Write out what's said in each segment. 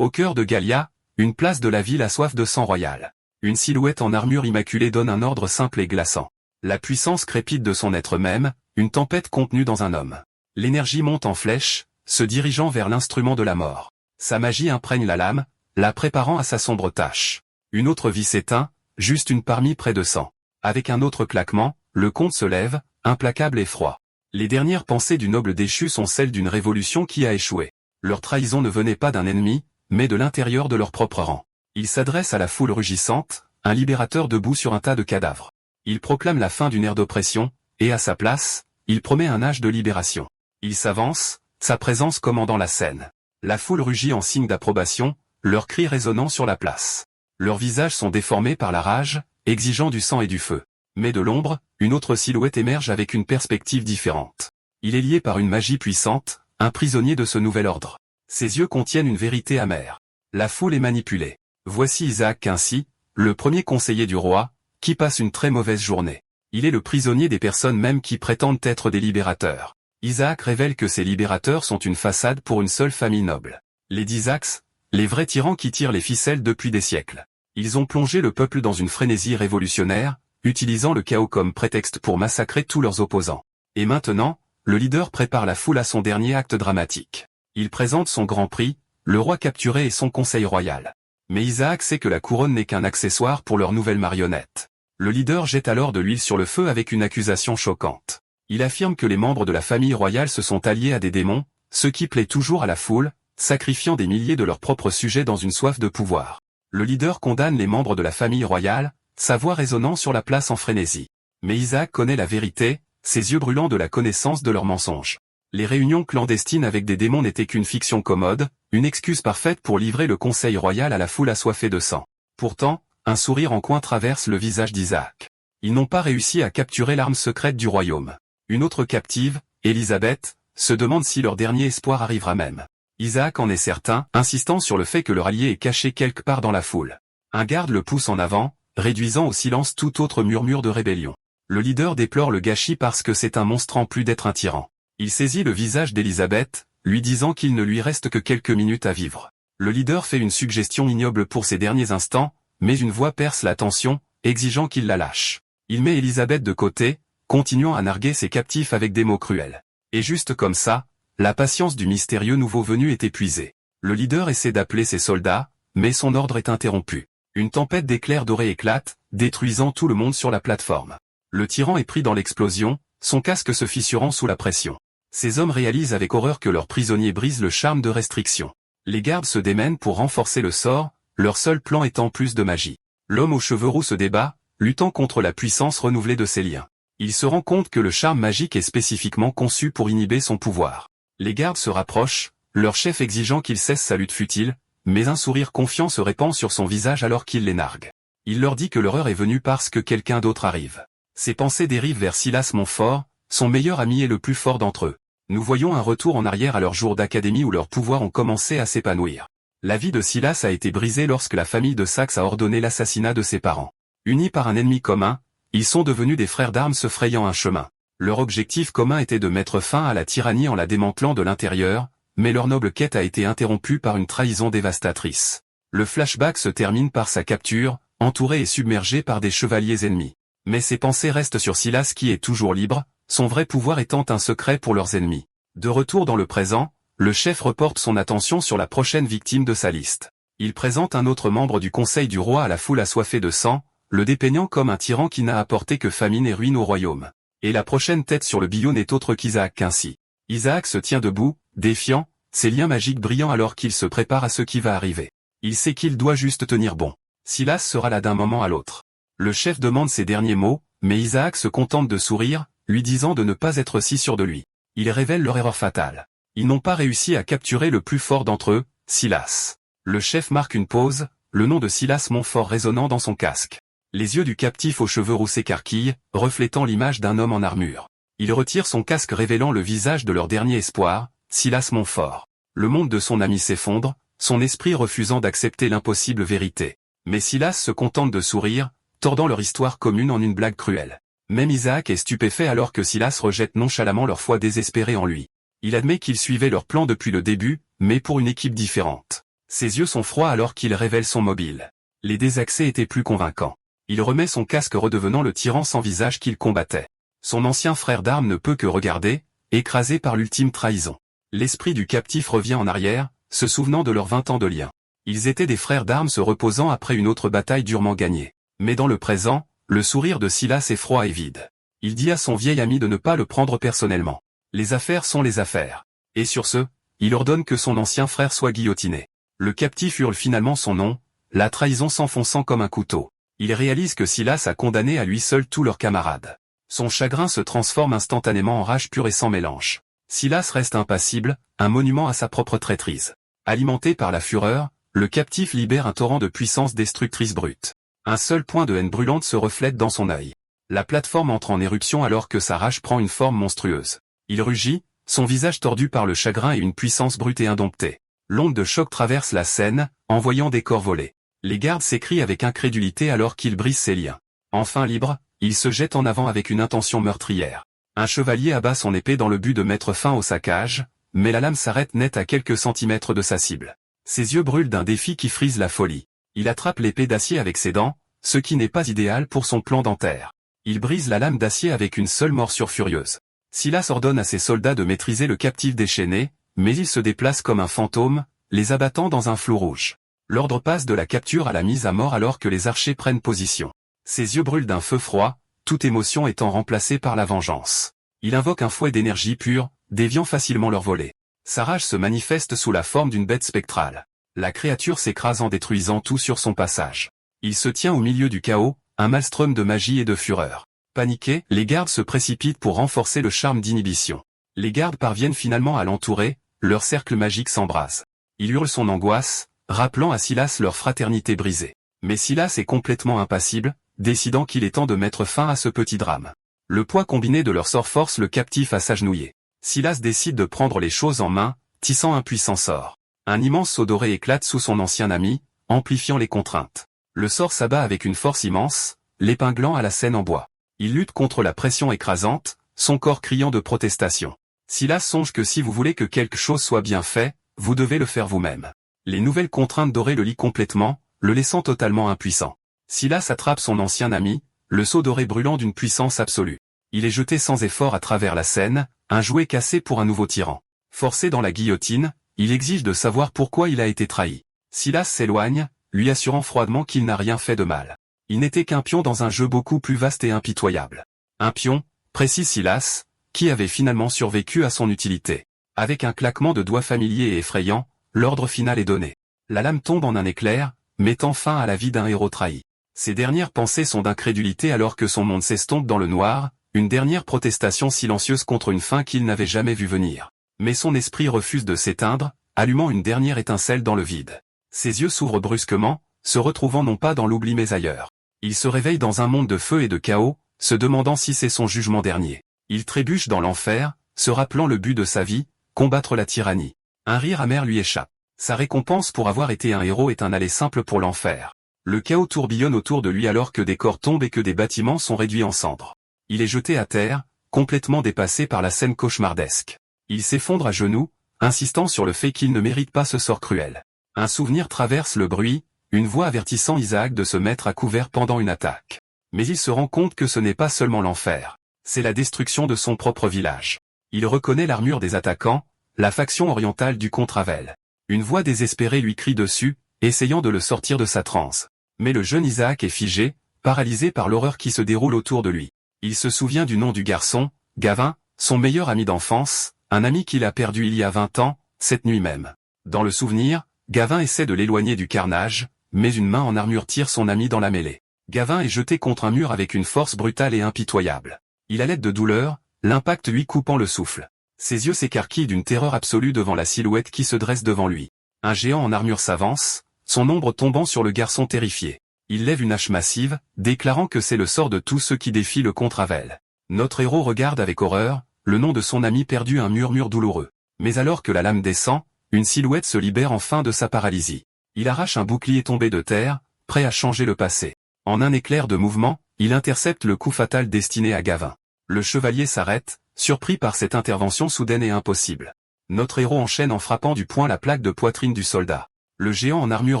Au cœur de Gallia, une place de la ville a soif de sang royal. Une silhouette en armure immaculée donne un ordre simple et glaçant. La puissance crépite de son être même, une tempête contenue dans un homme. L'énergie monte en flèche, se dirigeant vers l'instrument de la mort. Sa magie imprègne la lame, la préparant à sa sombre tâche. Une autre vie s'éteint, juste une parmi près de 100. Avec un autre claquement, le comte se lève, implacable et froid. Les dernières pensées du noble déchu sont celles d'une révolution qui a échoué. Leur trahison ne venait pas d'un ennemi, mais de l'intérieur de leur propre rang. Il s'adresse à la foule rugissante, un libérateur debout sur un tas de cadavres. Il proclame la fin d'une ère d'oppression, et à sa place, il promet un âge de libération. Il s'avance, sa présence commandant la scène. La foule rugit en signe d'approbation, leurs cris résonnant sur la place. Leurs visages sont déformés par la rage, exigeant du sang et du feu. Mais de l'ombre, une autre silhouette émerge avec une perspective différente. Il est lié par une magie puissante, un prisonnier de ce nouvel ordre. Ses yeux contiennent une vérité amère. La foule est manipulée. Voici Isaac Quincy, le premier conseiller du roi, qui passe une très mauvaise journée. Il est le prisonnier des personnes même qui prétendent être des libérateurs. Isaac révèle que ces libérateurs sont une façade pour une seule famille noble. Les Dysaks, les vrais tyrans qui tirent les ficelles depuis des siècles. Ils ont plongé le peuple dans une frénésie révolutionnaire, utilisant le chaos comme prétexte pour massacrer tous leurs opposants. Et maintenant, le leader prépare la foule à son dernier acte dramatique. Il présente son grand prix, le roi capturé et son conseil royal. Mais Isaac sait que la couronne n'est qu'un accessoire pour leur nouvelle marionnette. Le leader jette alors de l'huile sur le feu avec une accusation choquante. Il affirme que les membres de la famille royale se sont alliés à des démons, ce qui plaît toujours à la foule, sacrifiant des milliers de leurs propres sujets dans une soif de pouvoir. Le leader condamne les membres de la famille royale, sa voix résonnant sur la place en frénésie. Mais Isaac connaît la vérité, ses yeux brûlants de la connaissance de leurs mensonges. Les réunions clandestines avec des démons n'étaient qu'une fiction commode, une excuse parfaite pour livrer le conseil royal à la foule assoiffée de sang. Pourtant, un sourire en coin traverse le visage d'Isaac. Ils n'ont pas réussi à capturer l'arme secrète du royaume. Une autre captive, Élisabeth, se demande si leur dernier espoir arrivera même. Isaac en est certain, insistant sur le fait que leur allié est caché quelque part dans la foule. Un garde le pousse en avant, réduisant au silence tout autre murmure de rébellion. Le leader déplore le gâchis parce que c'est un monstre en plus d'être un tyran. Il saisit le visage d'Élisabeth, lui disant qu'il ne lui reste que quelques minutes à vivre. Le leader fait une suggestion ignoble pour ses derniers instants, mais une voix perce la tension, exigeant qu'il la lâche. Il met Élisabeth de côté, continuant à narguer ses captifs avec des mots cruels. Et juste comme ça, la patience du mystérieux nouveau venu est épuisée. Le leader essaie d'appeler ses soldats, mais son ordre est interrompu. Une tempête d'éclairs dorés éclate, détruisant tout le monde sur la plateforme. Le tyran est pris dans l'explosion, son casque se fissurant sous la pression. Ces hommes réalisent avec horreur que leur prisonnier brise le charme de restriction. Les gardes se démènent pour renforcer le sort, leur seul plan étant plus de magie. L'homme aux cheveux roux se débat, luttant contre la puissance renouvelée de ses liens. Il se rend compte que le charme magique est spécifiquement conçu pour inhiber son pouvoir. Les gardes se rapprochent, leur chef exigeant qu'il cesse sa lutte futile, mais un sourire confiant se répand sur son visage alors qu'il les nargue. Il leur dit que l'horreur est venue parce que quelqu'un d'autre arrive. Ses pensées dérivent vers Silas Montfort, son meilleur ami et le plus fort d'entre eux. Nous voyons un retour en arrière à leurs jours d'académie où leurs pouvoirs ont commencé à s'épanouir. La vie de Silas a été brisée lorsque la famille de Saxe a ordonné l'assassinat de ses parents. Unis par un ennemi commun, ils sont devenus des frères d'armes se frayant un chemin. Leur objectif commun était de mettre fin à la tyrannie en la démantelant de l'intérieur, mais leur noble quête a été interrompue par une trahison dévastatrice. Le flashback se termine par sa capture, entouré et submergé par des chevaliers ennemis. Mais ses pensées restent sur Silas qui est toujours libre, son vrai pouvoir étant un secret pour leurs ennemis. De retour dans le présent, le chef reporte son attention sur la prochaine victime de sa liste. Il présente un autre membre du conseil du roi à la foule assoiffée de sang, le dépeignant comme un tyran qui n'a apporté que famine et ruine au royaume. Et la prochaine tête sur le billot n'est autre qu'Isaac Quincy. Isaac se tient debout, défiant, ses liens magiques brillant alors qu'il se prépare à ce qui va arriver. Il sait qu'il doit juste tenir bon. Silas sera là d'un moment à l'autre. Le chef demande ses derniers mots, mais Isaac se contente de sourire, lui disant de ne pas être si sûr de lui. Il révèle leur erreur fatale. Ils n'ont pas réussi à capturer le plus fort d'entre eux, Silas. Le chef marque une pause, le nom de Silas Montfort résonnant dans son casque. Les yeux du captif aux cheveux roux s'écarquillent, reflétant l'image d'un homme en armure. Il retire son casque révélant le visage de leur dernier espoir, Silas Montfort. Le monde de son ami s'effondre, son esprit refusant d'accepter l'impossible vérité. Mais Silas se contente de sourire, tordant leur histoire commune en une blague cruelle. Même Isaac est stupéfait alors que Silas rejette nonchalamment leur foi désespérée en lui. Il admet qu'ils suivaient leur plan depuis le début, mais pour une équipe différente. Ses yeux sont froids alors qu'il révèle son mobile. Les désaccès étaient plus convaincants. Il remet son casque redevenant le tyran sans visage qu'il combattait. Son ancien frère d'armes ne peut que regarder, écrasé par l'ultime trahison. L'esprit du captif revient en arrière, se souvenant de leurs 20 ans de lien. Ils étaient des frères d'armes se reposant après une autre bataille durement gagnée. Mais dans le présent, le sourire de Silas est froid et vide. Il dit à son vieil ami de ne pas le prendre personnellement. Les affaires sont les affaires. Et sur ce, il ordonne que son ancien frère soit guillotiné. Le captif hurle finalement son nom, la trahison s'enfonçant comme un couteau. Il réalise que Silas a condamné à lui seul tous leurs camarades. Son chagrin se transforme instantanément en rage pure et sans mélange. Silas reste impassible, un monument à sa propre traîtrise. Alimenté par la fureur, le captif libère un torrent de puissance destructrice brute. Un seul point de haine brûlante se reflète dans son œil. La plateforme entre en éruption alors que sa rage prend une forme monstrueuse. Il rugit, son visage tordu par le chagrin et une puissance brute et indomptée. L'onde de choc traverse la scène, envoyant des corps voler. Les gardes s'écrient avec incrédulité alors qu'il brise ses liens. Enfin libre, il se jette en avant avec une intention meurtrière. Un chevalier abat son épée dans le but de mettre fin au saccage, mais la lame s'arrête net à quelques centimètres de sa cible. Ses yeux brûlent d'un défi qui frise la folie. Il attrape l'épée d'acier avec ses dents, ce qui n'est pas idéal pour son plan dentaire. Il brise la lame d'acier avec une seule morsure furieuse. Silas ordonne à ses soldats de maîtriser le captif déchaîné, mais il se déplace comme un fantôme, les abattant dans un flou rouge. L'ordre passe de la capture à la mise à mort alors que les archers prennent position. Ses yeux brûlent d'un feu froid, toute émotion étant remplacée par la vengeance. Il invoque un fouet d'énergie pure, déviant facilement leur volée. Sa rage se manifeste sous la forme d'une bête spectrale. La créature s'écrase en détruisant tout sur son passage. Il se tient au milieu du chaos, un maelstrom de magie et de fureur. Paniqués, les gardes se précipitent pour renforcer le charme d'inhibition. Les gardes parviennent finalement à l'entourer, leur cercle magique s'embrase. Il hurle son angoisse, rappelant à Silas leur fraternité brisée. Mais Silas est complètement impassible, décidant qu'il est temps de mettre fin à ce petit drame. Le poids combiné de leur sort force le captif à s'agenouiller. Silas décide de prendre les choses en main, tissant un puissant sort. Un immense seau doré éclate sous son ancien ami, amplifiant les contraintes. Le sort s'abat avec une force immense, l'épinglant à la scène en bois. Il lutte contre la pression écrasante, son corps criant de protestation. Silas songe que si vous voulez que quelque chose soit bien fait, vous devez le faire vous-même. Les nouvelles contraintes dorées le lient complètement, le laissant totalement impuissant. Silas attrape son ancien ami, le seau doré brûlant d'une puissance absolue. Il est jeté sans effort à travers la scène, un jouet cassé pour un nouveau tyran. Forcé dans la guillotine, il exige de savoir pourquoi il a été trahi. Silas s'éloigne, lui assurant froidement qu'il n'a rien fait de mal. Il n'était qu'un pion dans un jeu beaucoup plus vaste et impitoyable. Un pion, précise Silas, qui avait finalement survécu à son utilité. Avec un claquement de doigts familier et effrayant, l'ordre final est donné. La lame tombe en un éclair, mettant fin à la vie d'un héros trahi. Ses dernières pensées sont d'incrédulité alors que son monde s'estompe dans le noir, une dernière protestation silencieuse contre une fin qu'il n'avait jamais vue venir. Mais son esprit refuse de s'éteindre, allumant une dernière étincelle dans le vide. Ses yeux s'ouvrent brusquement, se retrouvant non pas dans l'oubli mais ailleurs. Il se réveille dans un monde de feu et de chaos, se demandant si c'est son jugement dernier. Il trébuche dans l'enfer, se rappelant le but de sa vie, combattre la tyrannie. Un rire amer lui échappe. Sa récompense pour avoir été un héros est un aller simple pour l'enfer. Le chaos tourbillonne autour de lui alors que des corps tombent et que des bâtiments sont réduits en cendres. Il est jeté à terre, complètement dépassé par la scène cauchemardesque. Il s'effondre à genoux, insistant sur le fait qu'il ne mérite pas ce sort cruel. Un souvenir traverse le bruit, une voix avertissant Isaac de se mettre à couvert pendant une attaque. Mais il se rend compte que ce n'est pas seulement l'enfer, c'est la destruction de son propre village. Il reconnaît l'armure des attaquants, la faction orientale du comte Ravel. Une voix désespérée lui crie dessus, essayant de le sortir de sa transe. Mais le jeune Isaac est figé, paralysé par l'horreur qui se déroule autour de lui. Il se souvient du nom du garçon, Gavin, son meilleur ami d'enfance, un ami qu'il a perdu il y a 20 ans, cette nuit même. Dans le souvenir, Gavin essaie de l'éloigner du carnage, mais une main en armure tire son ami dans la mêlée. Gavin est jeté contre un mur avec une force brutale et impitoyable. Il halète de douleur, l'impact lui coupant le souffle. Ses yeux s'écarquillent d'une terreur absolue devant la silhouette qui se dresse devant lui. Un géant en armure s'avance, son ombre tombant sur le garçon terrifié. Il lève une hache massive, déclarant que c'est le sort de tous ceux qui défient le comte Ravel. Notre héros regarde avec horreur, le nom de son ami perdu un murmure douloureux. Mais alors que la lame descend, une silhouette se libère enfin de sa paralysie. Il arrache un bouclier tombé de terre, prêt à changer le passé. En un éclair de mouvement, il intercepte le coup fatal destiné à Gavin. Le chevalier s'arrête, surpris par cette intervention soudaine et impossible. Notre héros enchaîne en frappant du poing la plaque de poitrine du soldat. Le géant en armure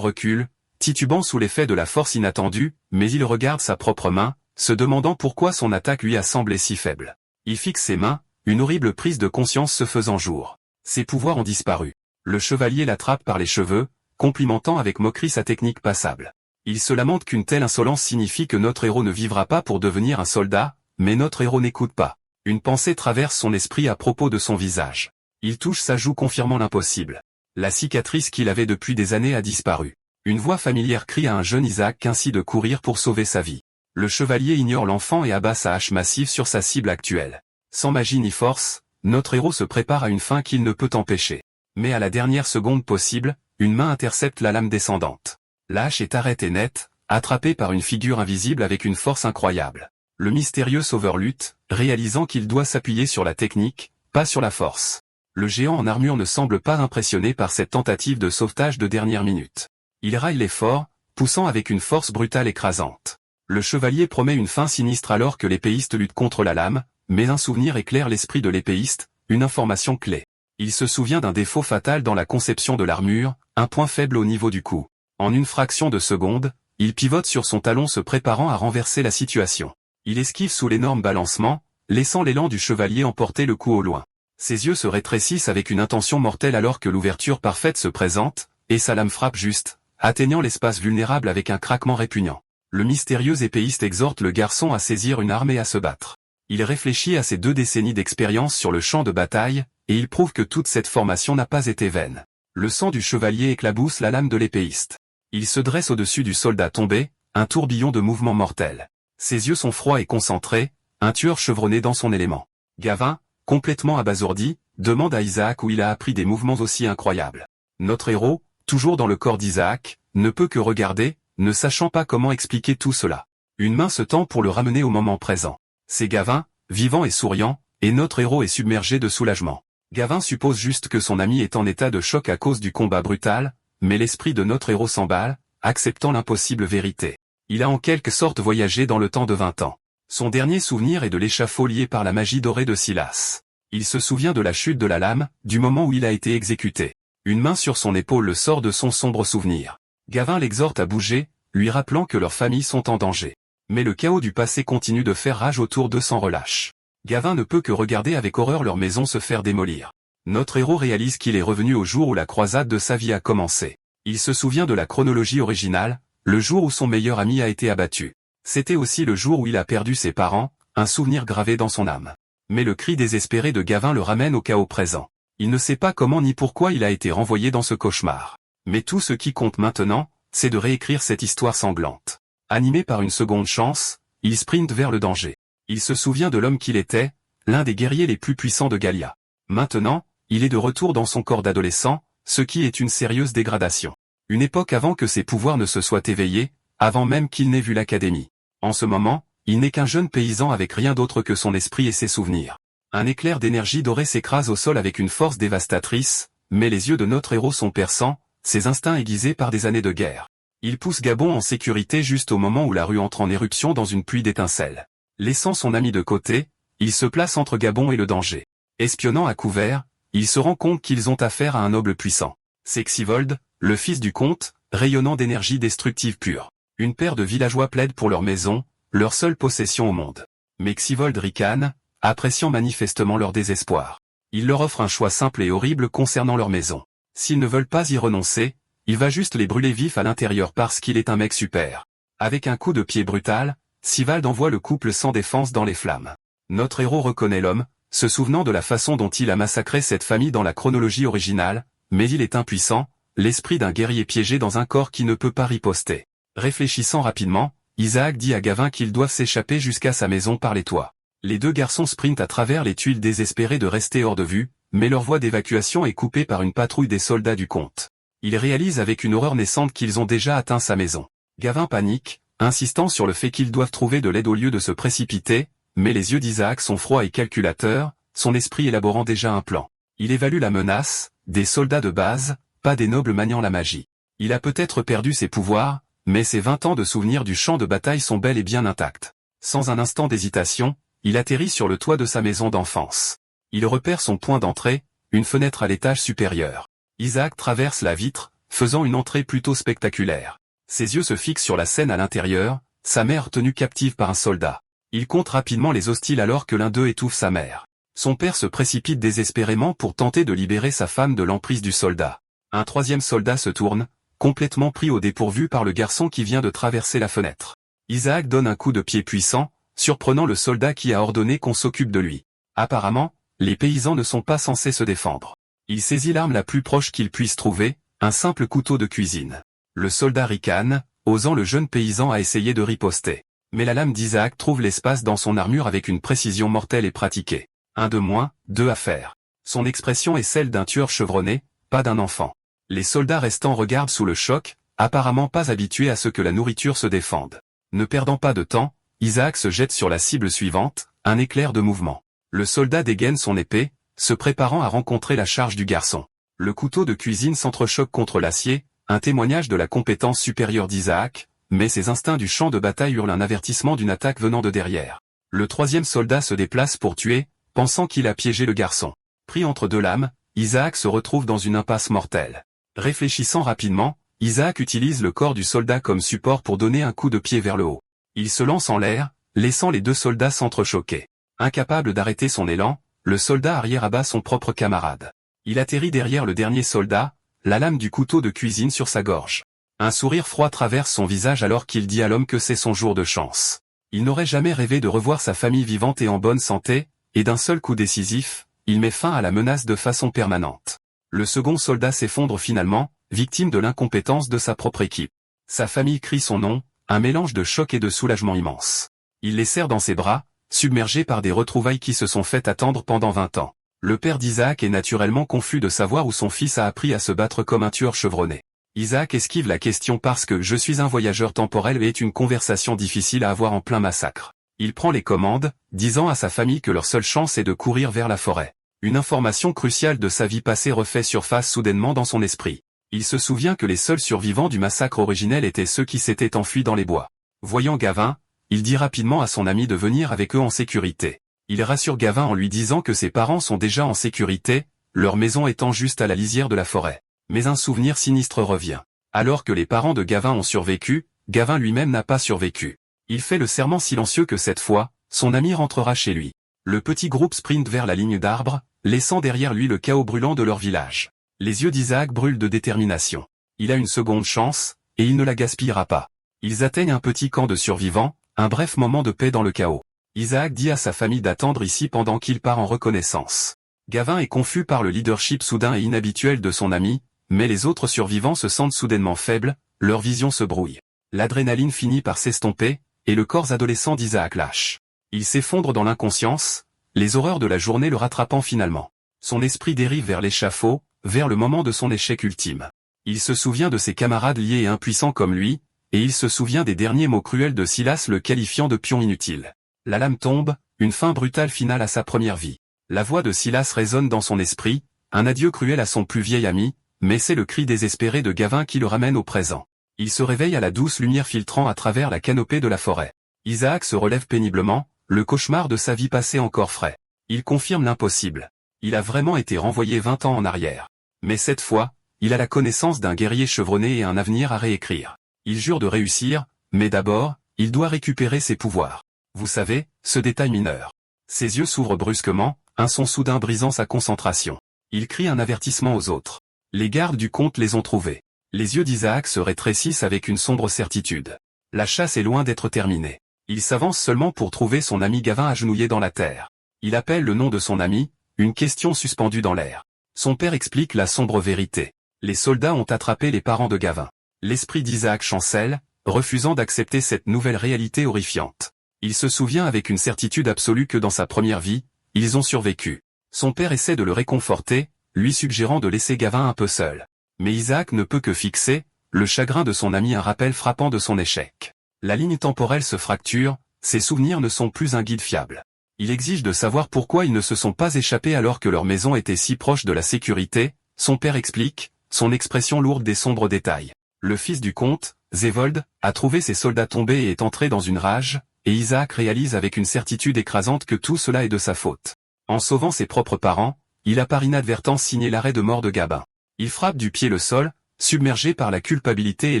recule, titubant sous l'effet de la force inattendue, mais il regarde sa propre main, se demandant pourquoi son attaque lui a semblé si faible. Il fixe ses mains, une horrible prise de conscience se faisant jour. Ses pouvoirs ont disparu. Le chevalier l'attrape par les cheveux, complimentant avec moquerie sa technique passable. Il se lamente qu'une telle insolence signifie que notre héros ne vivra pas pour devenir un soldat, mais notre héros n'écoute pas. Une pensée traverse son esprit à propos de son visage. Il touche sa joue confirmant l'impossible. La cicatrice qu'il avait depuis des années a disparu. Une voix familière crie à un jeune Isaac ainsi de courir pour sauver sa vie. Le chevalier ignore l'enfant et abat sa hache massive sur sa cible actuelle. Sans magie ni force, notre héros se prépare à une fin qu'il ne peut empêcher. Mais à la dernière seconde possible, une main intercepte la lame descendante. La hache est arrêtée net, attrapée par une figure invisible avec une force incroyable. Le mystérieux sauveur lutte, réalisant qu'il doit s'appuyer sur la technique, pas sur la force. Le géant en armure ne semble pas impressionné par cette tentative de sauvetage de dernière minute. Il raille l'effort, poussant avec une force brutale écrasante. Le chevalier promet une fin sinistre alors que l'épéiste lutte contre la lame, mais un souvenir éclaire l'esprit de l'épéiste, une information clé. Il se souvient d'un défaut fatal dans la conception de l'armure, un point faible au niveau du cou. En une fraction de seconde, il pivote sur son talon se préparant à renverser la situation. Il esquive sous l'énorme balancement, laissant l'élan du chevalier emporter le coup au loin. Ses yeux se rétrécissent avec une intention mortelle alors que l'ouverture parfaite se présente, et sa lame frappe juste, atteignant l'espace vulnérable avec un craquement répugnant. Le mystérieux épéiste exhorte le garçon à saisir une arme et à se battre. Il réfléchit à ses 2 décennies d'expérience sur le champ de bataille, et il prouve que toute cette formation n'a pas été vaine. Le sang du chevalier éclabousse la lame de l'épéiste. Il se dresse au-dessus du soldat tombé, un tourbillon de mouvements mortels. Ses yeux sont froids et concentrés, un tueur chevronné dans son élément. Gavin, complètement abasourdi, demande à Isaac où il a appris des mouvements aussi incroyables. Notre héros, toujours dans le corps d'Isaac, ne peut que regarder, ne sachant pas comment expliquer tout cela. Une main se tend pour le ramener au moment présent. C'est Gavin, vivant et souriant, et notre héros est submergé de soulagement. Gavin suppose juste que son ami est en état de choc à cause du combat brutal, mais l'esprit de notre héros s'emballe, acceptant l'impossible vérité. Il a en quelque sorte voyagé dans le temps de 20 ans. Son dernier souvenir est de l'échafaud lié par la magie dorée de Silas. Il se souvient de la chute de la lame, du moment où il a été exécuté. Une main sur son épaule le sort de son sombre souvenir. Gavin l'exhorte à bouger, lui rappelant que leurs familles sont en danger. Mais le chaos du passé continue de faire rage autour d'eux sans relâche. Gavin ne peut que regarder avec horreur leur maison se faire démolir. Notre héros réalise qu'il est revenu au jour où la croisade de sa vie a commencé. Il se souvient de la chronologie originale, le jour où son meilleur ami a été abattu. C'était aussi le jour où il a perdu ses parents, un souvenir gravé dans son âme. Mais le cri désespéré de Gavin le ramène au chaos présent. Il ne sait pas comment ni pourquoi il a été renvoyé dans ce cauchemar. Mais tout ce qui compte maintenant, c'est de réécrire cette histoire sanglante. Animé par une seconde chance, il sprinte vers le danger. Il se souvient de l'homme qu'il était, l'un des guerriers les plus puissants de Gallia. Maintenant, il est de retour dans son corps d'adolescent, ce qui est une sérieuse dégradation. Une époque avant que ses pouvoirs ne se soient éveillés, avant même qu'il n'ait vu l'académie. En ce moment, il n'est qu'un jeune paysan avec rien d'autre que son esprit et ses souvenirs. Un éclair d'énergie dorée s'écrase au sol avec une force dévastatrice, mais les yeux de notre héros sont perçants, ses instincts aiguisés par des années de guerre. Il pousse Gabon en sécurité juste au moment où la rue entre en éruption dans une pluie d'étincelles. Laissant son ami de côté, il se place entre Gabon et le danger. Espionnant à couvert, il se rend compte qu'ils ont affaire à un noble puissant. C'est Xivold, le fils du comte, rayonnant d'énergie destructive pure. Une paire de villageois plaident pour leur maison, leur seule possession au monde. Mais Xivold ricane, appréciant manifestement leur désespoir. Il leur offre un choix simple et horrible concernant leur maison. S'ils ne veulent pas y renoncer, il va juste les brûler vifs à l'intérieur parce qu'il est un mec super. Avec un coup de pied brutal, Xivold envoie le couple sans défense dans les flammes. Notre héros reconnaît l'homme, se souvenant de la façon dont il a massacré cette famille dans la chronologie originale, mais il est impuissant, l'esprit d'un guerrier piégé dans un corps qui ne peut pas riposter. Réfléchissant rapidement, Isaac dit à Gavin qu'ils doivent s'échapper jusqu'à sa maison par les toits. Les 2 garçons sprintent à travers les tuiles désespérés de rester hors de vue, mais leur voie d'évacuation est coupée par une patrouille des soldats du comte. Ils réalisent avec une horreur naissante qu'ils ont déjà atteint sa maison. Gavin panique, insistant sur le fait qu'ils doivent trouver de l'aide au lieu de se précipiter, mais les yeux d'Isaac sont froids et calculateurs, son esprit élaborant déjà un plan. Il évalue la menace, des soldats de base, pas des nobles maniant la magie. Il a peut-être perdu ses pouvoirs, mais ses 20 ans de souvenirs du champ de bataille sont bel et bien intacts. Sans un instant d'hésitation, il atterrit sur le toit de sa maison d'enfance. Il repère son point d'entrée, une fenêtre à l'étage supérieur. Isaac traverse la vitre, faisant une entrée plutôt spectaculaire. Ses yeux se fixent sur la scène à l'intérieur, sa mère tenue captive par un soldat. Il compte rapidement les hostiles alors que l'un d'eux étouffe sa mère. Son père se précipite désespérément pour tenter de libérer sa femme de l'emprise du soldat. Un troisième soldat se tourne, complètement pris au dépourvu par le garçon qui vient de traverser la fenêtre. Isaac donne un coup de pied puissant, surprenant le soldat qui a ordonné qu'on s'occupe de lui. Apparemment, les paysans ne sont pas censés se défendre. Il saisit l'arme la plus proche qu'il puisse trouver, un simple couteau de cuisine. Le soldat ricane, osant le jeune paysan a essayé de riposter. Mais la lame d'Isaac trouve l'espace dans son armure avec une précision mortelle et pratiquée. Un de moins, deux à faire. Son expression est celle d'un tueur chevronné, pas d'un enfant. Les soldats restants regardent sous le choc, apparemment pas habitués à ce que la nourriture se défende. Ne perdant pas de temps, Isaac se jette sur la cible suivante, un éclair de mouvement. Le soldat dégaine son épée, se préparant à rencontrer la charge du garçon. Le couteau de cuisine s'entrechoque contre l'acier, un témoignage de la compétence supérieure d'Isaac, mais ses instincts du champ de bataille hurlent un avertissement d'une attaque venant de derrière. Le troisième soldat se déplace pour tuer, pensant qu'il a piégé le garçon. Pris entre deux lames, Isaac se retrouve dans une impasse mortelle. Réfléchissant rapidement, Isaac utilise le corps du soldat comme support pour donner un coup de pied vers le haut. Il se lance en l'air, laissant les deux soldats s'entrechoquer. Incapable d'arrêter son élan, le soldat arrière abat son propre camarade. Il atterrit derrière le dernier soldat, la lame du couteau de cuisine sur sa gorge. Un sourire froid traverse son visage alors qu'il dit à l'homme que c'est son jour de chance. Il n'aurait jamais rêvé de revoir sa famille vivante et en bonne santé, et d'un seul coup décisif, il met fin à la menace de façon permanente. Le second soldat s'effondre finalement, victime de l'incompétence de sa propre équipe. Sa famille crie son nom, un mélange de choc et de soulagement immense. Il les serre dans ses bras, submergé par des retrouvailles qui se sont fait attendre pendant 20 ans. Le père d'Isaac est naturellement confus de savoir où son fils a appris à se battre comme un tueur chevronné. Isaac esquive la question parce que « je suis un voyageur temporel » est une conversation difficile à avoir en plein massacre. Il prend les commandes, disant à sa famille que leur seule chance est de courir vers la forêt. Une information cruciale de sa vie passée refait surface soudainement dans son esprit. Il se souvient que les seuls survivants du massacre originel étaient ceux qui s'étaient enfuis dans les bois. Voyant Gavin, il dit rapidement à son ami de venir avec eux en sécurité. Il rassure Gavin en lui disant que ses parents sont déjà en sécurité, leur maison étant juste à la lisière de la forêt. Mais un souvenir sinistre revient. Alors que les parents de Gavin ont survécu, Gavin lui-même n'a pas survécu. Il fait le serment silencieux que cette fois, son ami rentrera chez lui. Le petit groupe sprint vers la ligne d'arbres, laissant derrière lui le chaos brûlant de leur village. Les yeux d'Isaac brûlent de détermination. Il a une seconde chance, et il ne la gaspillera pas. Ils atteignent un petit camp de survivants, un bref moment de paix dans le chaos. Isaac dit à sa famille d'attendre ici pendant qu'il part en reconnaissance. Gavin est confus par le leadership soudain et inhabituel de son ami, mais les autres survivants se sentent soudainement faibles, leur vision se brouille. L'adrénaline finit par s'estomper, et le corps adolescent d'Isaac lâche. Il s'effondre dans l'inconscience, les horreurs de la journée le rattrapant finalement. Son esprit dérive vers l'échafaud, vers le moment de son échec ultime. Il se souvient de ses camarades liés et impuissants comme lui, et il se souvient des derniers mots cruels de Silas le qualifiant de pion inutile. La lame tombe, une fin brutale finale à sa première vie. La voix de Silas résonne dans son esprit, un adieu cruel à son plus vieil ami, mais c'est le cri désespéré de Gavin qui le ramène au présent. Il se réveille à la douce lumière filtrant à travers la canopée de la forêt. Isaac se relève péniblement, le cauchemar de sa vie passée encore frais. Il confirme l'impossible. Il a vraiment été renvoyé 20 ans en arrière. Mais cette fois, il a la connaissance d'un guerrier chevronné et un avenir à réécrire. Il jure de réussir, mais d'abord, il doit récupérer ses pouvoirs. Vous savez, ce détail mineur. Ses yeux s'ouvrent brusquement, un son soudain brisant sa concentration. Il crie un avertissement aux autres. Les gardes du comte les ont trouvés. Les yeux d'Isaac se rétrécissent avec une sombre certitude. La chasse est loin d'être terminée. Il s'avance seulement pour trouver son ami Gavin agenouillé dans la terre. Il appelle le nom de son ami, une question suspendue dans l'air. Son père explique la sombre vérité. Les soldats ont attrapé les parents de Gavin. L'esprit d'Isaac chancelle, refusant d'accepter cette nouvelle réalité horrifiante. Il se souvient avec une certitude absolue que dans sa première vie, ils ont survécu. Son père essaie de le réconforter, lui suggérant de laisser Gavin un peu seul. Mais Isaac ne peut que fixer, le chagrin de son ami un rappel frappant de son échec. La ligne temporelle se fracture, ses souvenirs ne sont plus un guide fiable. Il exige de savoir pourquoi ils ne se sont pas échappés alors que leur maison était si proche de la sécurité, son père explique, son expression lourde des sombres détails. Le fils du comte, Zévold, a trouvé ses soldats tombés et est entré dans une rage, et Isaac réalise avec une certitude écrasante que tout cela est de sa faute. En sauvant ses propres parents, il a par inadvertance signé l'arrêt de mort de Gabin. Il frappe du pied le sol, submergé par la culpabilité et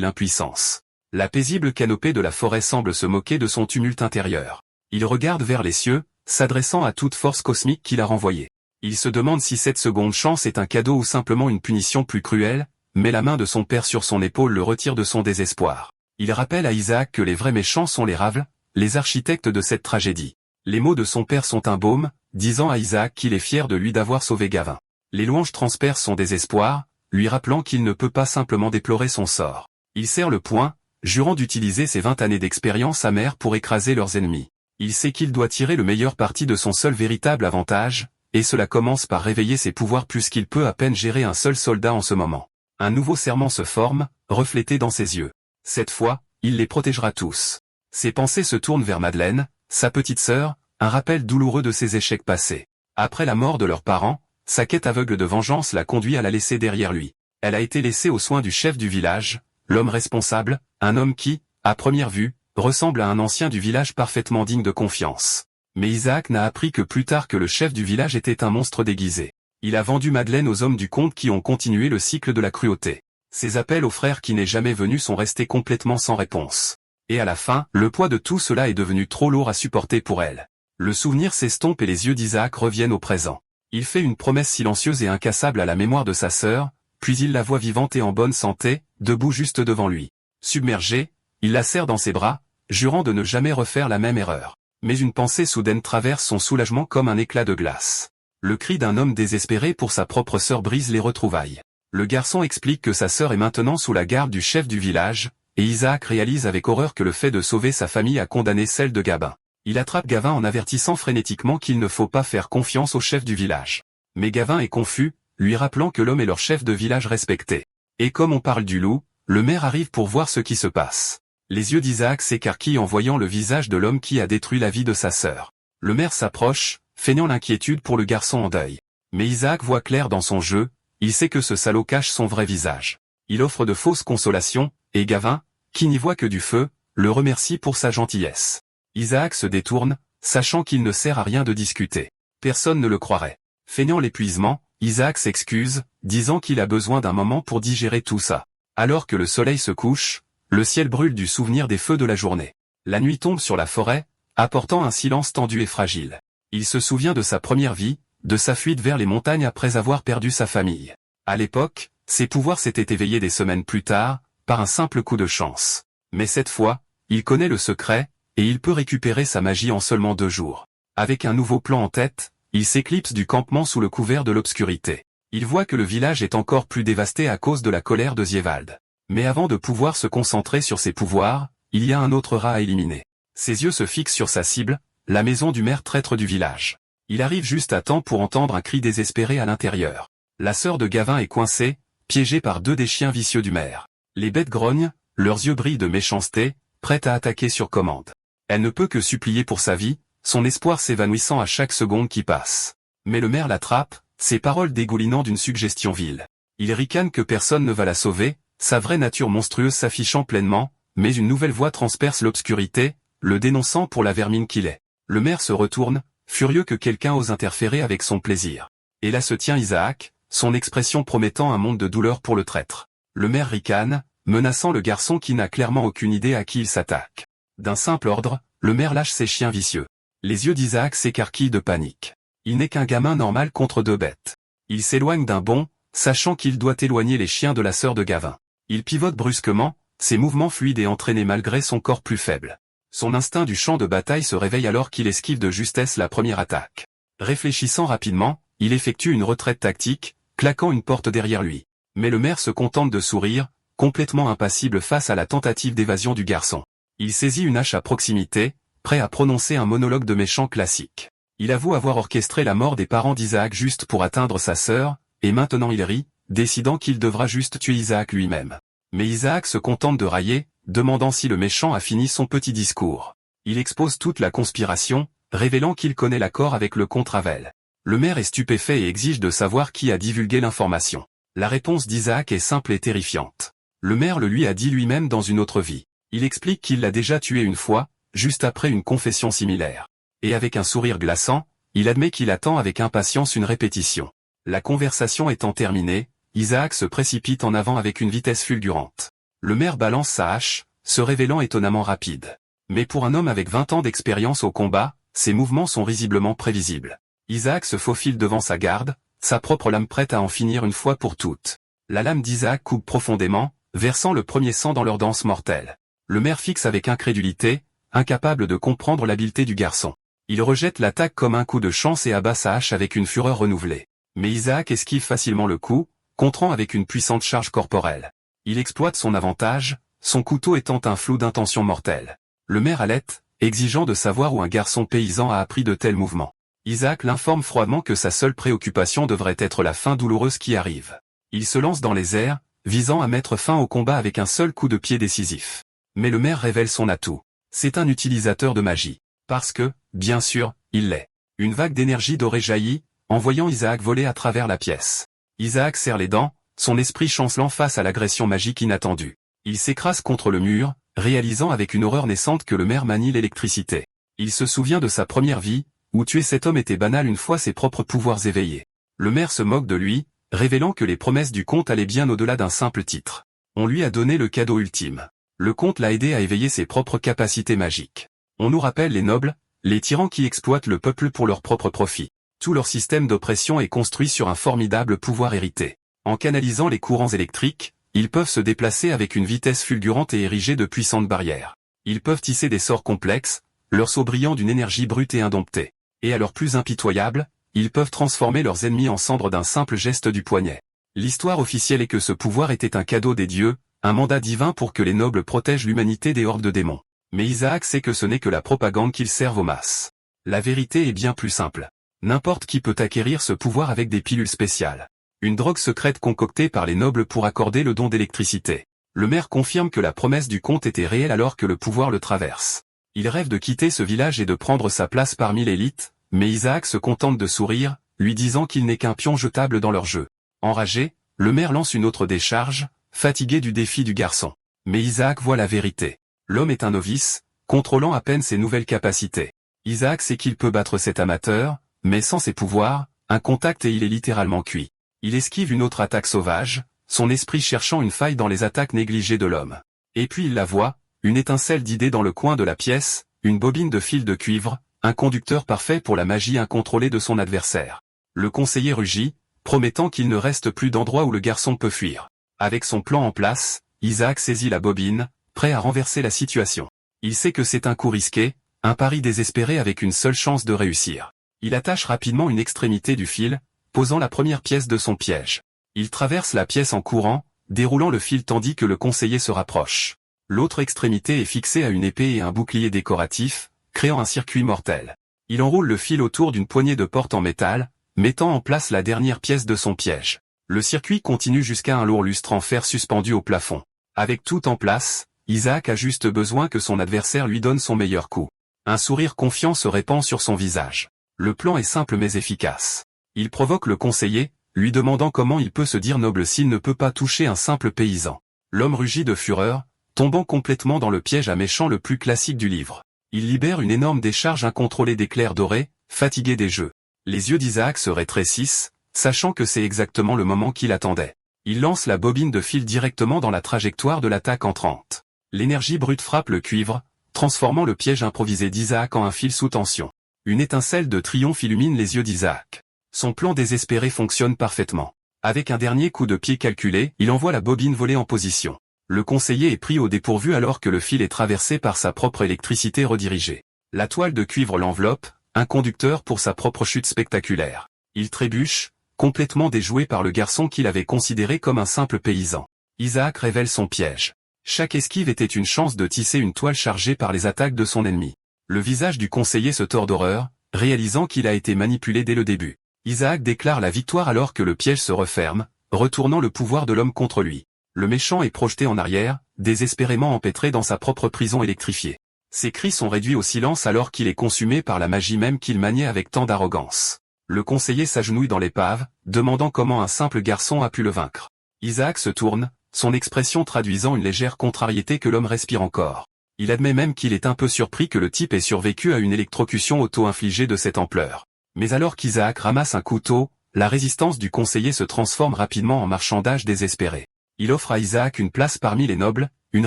l'impuissance. La paisible canopée de la forêt semble se moquer de son tumulte intérieur. Il regarde vers les cieux, s'adressant à toute force cosmique qui l'a renvoyé. Il se demande si cette seconde chance est un cadeau ou simplement une punition plus cruelle, mais la main de son père sur son épaule le retire de son désespoir. Il rappelle à Isaac que les vrais méchants sont les Ravles, les architectes de cette tragédie. Les mots de son père sont un baume, disant à Isaac qu'il est fier de lui d'avoir sauvé Gavin. Les louanges transpercent son désespoir, lui rappelant qu'il ne peut pas simplement déplorer son sort. Il serre le poing, jurant d'utiliser ses 20 années d'expérience amère pour écraser leurs ennemis. Il sait qu'il doit tirer le meilleur parti de son seul véritable avantage, et cela commence par réveiller ses pouvoirs puisqu'il peut à peine gérer un seul soldat en ce moment. Un nouveau serment se forme, reflété dans ses yeux. Cette fois, il les protégera tous. Ses pensées se tournent vers Madeleine, sa petite sœur, un rappel douloureux de ses échecs passés. Après la mort de leurs parents, sa quête aveugle de vengeance l'a conduit à la laisser derrière lui. Elle a été laissée aux soins du chef du village, l'homme responsable, un homme qui, à première vue, ressemble à un ancien du village parfaitement digne de confiance. Mais Isaac n'a appris que plus tard que le chef du village était un monstre déguisé. Il a vendu Madeleine aux hommes du comte qui ont continué le cycle de la cruauté. Ses appels au frère qui n'est jamais venu sont restés complètement sans réponse. Et à la fin, le poids de tout cela est devenu trop lourd à supporter pour elle. Le souvenir s'estompe et les yeux d'Isaac reviennent au présent. Il fait une promesse silencieuse et incassable à la mémoire de sa sœur, puis il la voit vivante et en bonne santé, debout juste devant lui. Submergé, il la serre dans ses bras, jurant de ne jamais refaire la même erreur. Mais une pensée soudaine traverse son soulagement comme un éclat de glace. Le cri d'un homme désespéré pour sa propre sœur brise les retrouvailles. Le garçon explique que sa sœur est maintenant sous la garde du chef du village, et Isaac réalise avec horreur que le fait de sauver sa famille a condamné celle de Gavin. Il attrape Gavin en avertissant frénétiquement qu'il ne faut pas faire confiance au chef du village. Mais Gavin est confus, lui rappelant que l'homme est leur chef de village respecté. Et comme on parle du loup, le maire arrive pour voir ce qui se passe. Les yeux d'Isaac s'écarquillent en voyant le visage de l'homme qui a détruit la vie de sa sœur. Le maire s'approche, feignant l'inquiétude pour le garçon en deuil. Mais Isaac voit clair dans son jeu, il sait que ce salaud cache son vrai visage. Il offre de fausses consolations, et Gavin, qui n'y voit que du feu, le remercie pour sa gentillesse. Isaac se détourne, sachant qu'il ne sert à rien de discuter. Personne ne le croirait. Feignant l'épuisement, Isaac s'excuse, disant qu'il a besoin d'un moment pour digérer tout ça. Alors que le soleil se couche, le ciel brûle du souvenir des feux de la journée. La nuit tombe sur la forêt, apportant un silence tendu et fragile. Il se souvient de sa première vie, de sa fuite vers les montagnes après avoir perdu sa famille. À l'époque, ses pouvoirs s'étaient éveillés des semaines plus tard, par un simple coup de chance. Mais cette fois, il connaît le secret, et il peut récupérer sa magie en seulement 2 jours. Avec un nouveau plan en tête, il s'éclipse du campement sous le couvert de l'obscurité. Il voit que le village est encore plus dévasté à cause de la colère de Zievald. Mais avant de pouvoir se concentrer sur ses pouvoirs, il y a un autre rat à éliminer. Ses yeux se fixent sur sa cible, la maison du maire traître du village. Il arrive juste à temps pour entendre un cri désespéré à l'intérieur. La sœur de Gavin est coincée, piégée par 2 des chiens vicieux du maire. Les bêtes grognent, leurs yeux brillent de méchanceté, prêtes à attaquer sur commande. Elle ne peut que supplier pour sa vie, son espoir s'évanouissant à chaque seconde qui passe. Mais le maire l'attrape, ses paroles dégoulinant d'une suggestion vile. Il ricane que personne ne va la sauver, sa vraie nature monstrueuse s'affichant pleinement, mais une nouvelle voix transperce l'obscurité, le dénonçant pour la vermine qu'il est. Le maire se retourne, furieux que quelqu'un ose interférer avec son plaisir. Et là se tient Isaac, son expression promettant un monde de douleur pour le traître. Le maire ricane, menaçant le garçon qui n'a clairement aucune idée à qui il s'attaque. D'un simple ordre, le maire lâche ses chiens vicieux. Les yeux d'Isaac s'écarquillent de panique. Il n'est qu'un gamin normal contre 2 bêtes. Il s'éloigne d'un bond, sachant qu'il doit éloigner les chiens de la sœur de Gavin. Il pivote brusquement, ses mouvements fluides et entraînés malgré son corps plus faible. Son instinct du champ de bataille se réveille alors qu'il esquive de justesse la première attaque. Réfléchissant rapidement, il effectue une retraite tactique, claquant une porte derrière lui. Mais le maire se contente de sourire, complètement impassible face à la tentative d'évasion du garçon. Il saisit une hache à proximité, prêt à prononcer un monologue de méchant classique. Il avoue avoir orchestré la mort des parents d'Isaac juste pour atteindre sa sœur, et maintenant il rit, décidant qu'il devra juste tuer Isaac lui-même. Mais Isaac se contente de railler, demandant si le méchant a fini son petit discours. Il expose toute la conspiration, révélant qu'il connaît l'accord avec le comte Ravel. Le maire est stupéfait et exige de savoir qui a divulgué l'information. La réponse d'Isaac est simple et terrifiante. Le maire le lui a dit lui-même dans une autre vie. Il explique qu'il l'a déjà tué une fois, juste après une confession similaire. Et avec un sourire glaçant, il admet qu'il attend avec impatience une répétition. La conversation étant terminée, Isaac se précipite en avant avec une vitesse fulgurante. Le maire balance sa hache, se révélant étonnamment rapide. Mais pour un homme avec 20 ans d'expérience au combat, ses mouvements sont risiblement prévisibles. Isaac se faufile devant sa garde, sa propre lame prête à en finir une fois pour toutes. La lame d'Isaac coupe profondément, versant le premier sang dans leur danse mortelle. Le maire fixe avec incrédulité, incapable de comprendre l'habileté du garçon. Il rejette l'attaque comme un coup de chance et abat sa hache avec une fureur renouvelée. Mais Isaac esquive facilement le coup, contrant avec une puissante charge corporelle. Il exploite son avantage, son couteau étant un flou d'intention mortelle. Le maire halète, exigeant de savoir où un garçon paysan a appris de tels mouvements. Isaac l'informe froidement que sa seule préoccupation devrait être la fin douloureuse qui arrive. Il se lance dans les airs, visant à mettre fin au combat avec un seul coup de pied décisif. Mais le maire révèle son atout. C'est un utilisateur de magie. Parce que, bien sûr, il l'est. Une vague d'énergie dorée jaillit, envoyant Isaac voler à travers la pièce. Isaac serre les dents, son esprit chancelant face à l'agression magique inattendue. Il s'écrase contre le mur, réalisant avec une horreur naissante que le maire manie l'électricité. Il se souvient de sa première vie, où tuer cet homme était banal une fois ses propres pouvoirs éveillés. Le maire se moque de lui, révélant que les promesses du comte allaient bien au-delà d'un simple titre. On lui a donné le cadeau ultime. Le comte l'a aidé à éveiller ses propres capacités magiques. On nous rappelle les nobles, les tyrans qui exploitent le peuple pour leur propre profit. Tout leur système d'oppression est construit sur un formidable pouvoir hérité. En canalisant les courants électriques, ils peuvent se déplacer avec une vitesse fulgurante et ériger de puissantes barrières. Ils peuvent tisser des sorts complexes, leurs sauts brillant d'une énergie brute et indomptée. Et à leur plus impitoyable, ils peuvent transformer leurs ennemis en cendres d'un simple geste du poignet. L'histoire officielle est que ce pouvoir était un cadeau des dieux, un mandat divin pour que les nobles protègent l'humanité des hordes de démons. Mais Isaac sait que ce n'est que la propagande qu'ils servent aux masses. La vérité est bien plus simple. N'importe qui peut acquérir ce pouvoir avec des pilules spéciales. Une drogue secrète concoctée par les nobles pour accorder le don d'électricité. Le maire confirme que la promesse du comte était réelle alors que le pouvoir le traverse. Il rêve de quitter ce village et de prendre sa place parmi l'élite, mais Isaac se contente de sourire, lui disant qu'il n'est qu'un pion jetable dans leur jeu. Enragé, le maire lance une autre décharge, fatigué du défi du garçon. Mais Isaac voit la vérité. L'homme est un novice, contrôlant à peine ses nouvelles capacités. Isaac sait qu'il peut battre cet amateur, mais sans ses pouvoirs, un contact et il est littéralement cuit. Il esquive une autre attaque sauvage, son esprit cherchant une faille dans les attaques négligées de l'homme. Et puis il la voit, une étincelle d'idée dans le coin de la pièce, une bobine de fil de cuivre, un conducteur parfait pour la magie incontrôlée de son adversaire. Le conseiller rugit, promettant qu'il ne reste plus d'endroit où le garçon peut fuir. Avec son plan en place, Isaac saisit la bobine, prêt à renverser la situation. Il sait que c'est un coup risqué, un pari désespéré avec une seule chance de réussir. Il attache rapidement une extrémité du fil, posant la première pièce de son piège. Il traverse la pièce en courant, déroulant le fil tandis que le conseiller se rapproche. L'autre extrémité est fixée à une épée et un bouclier décoratif, créant un circuit mortel. Il enroule le fil autour d'une poignée de porte en métal, mettant en place la dernière pièce de son piège. Le circuit continue jusqu'à un lourd lustre en fer suspendu au plafond. Avec tout en place, Isaac a juste besoin que son adversaire lui donne son meilleur coup. Un sourire confiant se répand sur son visage. Le plan est simple mais efficace. Il provoque le conseiller, lui demandant comment il peut se dire noble s'il ne peut pas toucher un simple paysan. L'homme rugit de fureur, tombant complètement dans le piège à méchant le plus classique du livre. Il libère une énorme décharge incontrôlée d'éclairs dorés, fatigué des jeux. Les yeux d'Isaac se rétrécissent, sachant que c'est exactement le moment qu'il attendait. Il lance la bobine de fil directement dans la trajectoire de l'attaque entrante. L'énergie brute frappe le cuivre, transformant le piège improvisé d'Isaac en un fil sous tension. Une étincelle de triomphe illumine les yeux d'Isaac. Son plan désespéré fonctionne parfaitement. Avec un dernier coup de pied calculé, il envoie la bobine voler en position. Le conseiller est pris au dépourvu alors que le fil est traversé par sa propre électricité redirigée. La toile de cuivre l'enveloppe, un conducteur pour sa propre chute spectaculaire. Il trébuche, complètement déjoué par le garçon qu'il avait considéré comme un simple paysan. Isaac révèle son piège. Chaque esquive était une chance de tisser une toile chargée par les attaques de son ennemi. Le visage du conseiller se tord d'horreur, réalisant qu'il a été manipulé dès le début. Isaac déclare la victoire alors que le piège se referme, retournant le pouvoir de l'homme contre lui. Le méchant est projeté en arrière, désespérément empêtré dans sa propre prison électrifiée. Ses cris sont réduits au silence alors qu'il est consumé par la magie même qu'il maniait avec tant d'arrogance. Le conseiller s'agenouille dans l'épave, demandant comment un simple garçon a pu le vaincre. Isaac se tourne, son expression traduisant une légère contrariété que l'homme respire encore. Il admet même qu'il est un peu surpris que le type ait survécu à une électrocution auto-infligée de cette ampleur. Mais alors qu'Isaac ramasse un couteau, la résistance du conseiller se transforme rapidement en marchandage désespéré. Il offre à Isaac une place parmi les nobles, une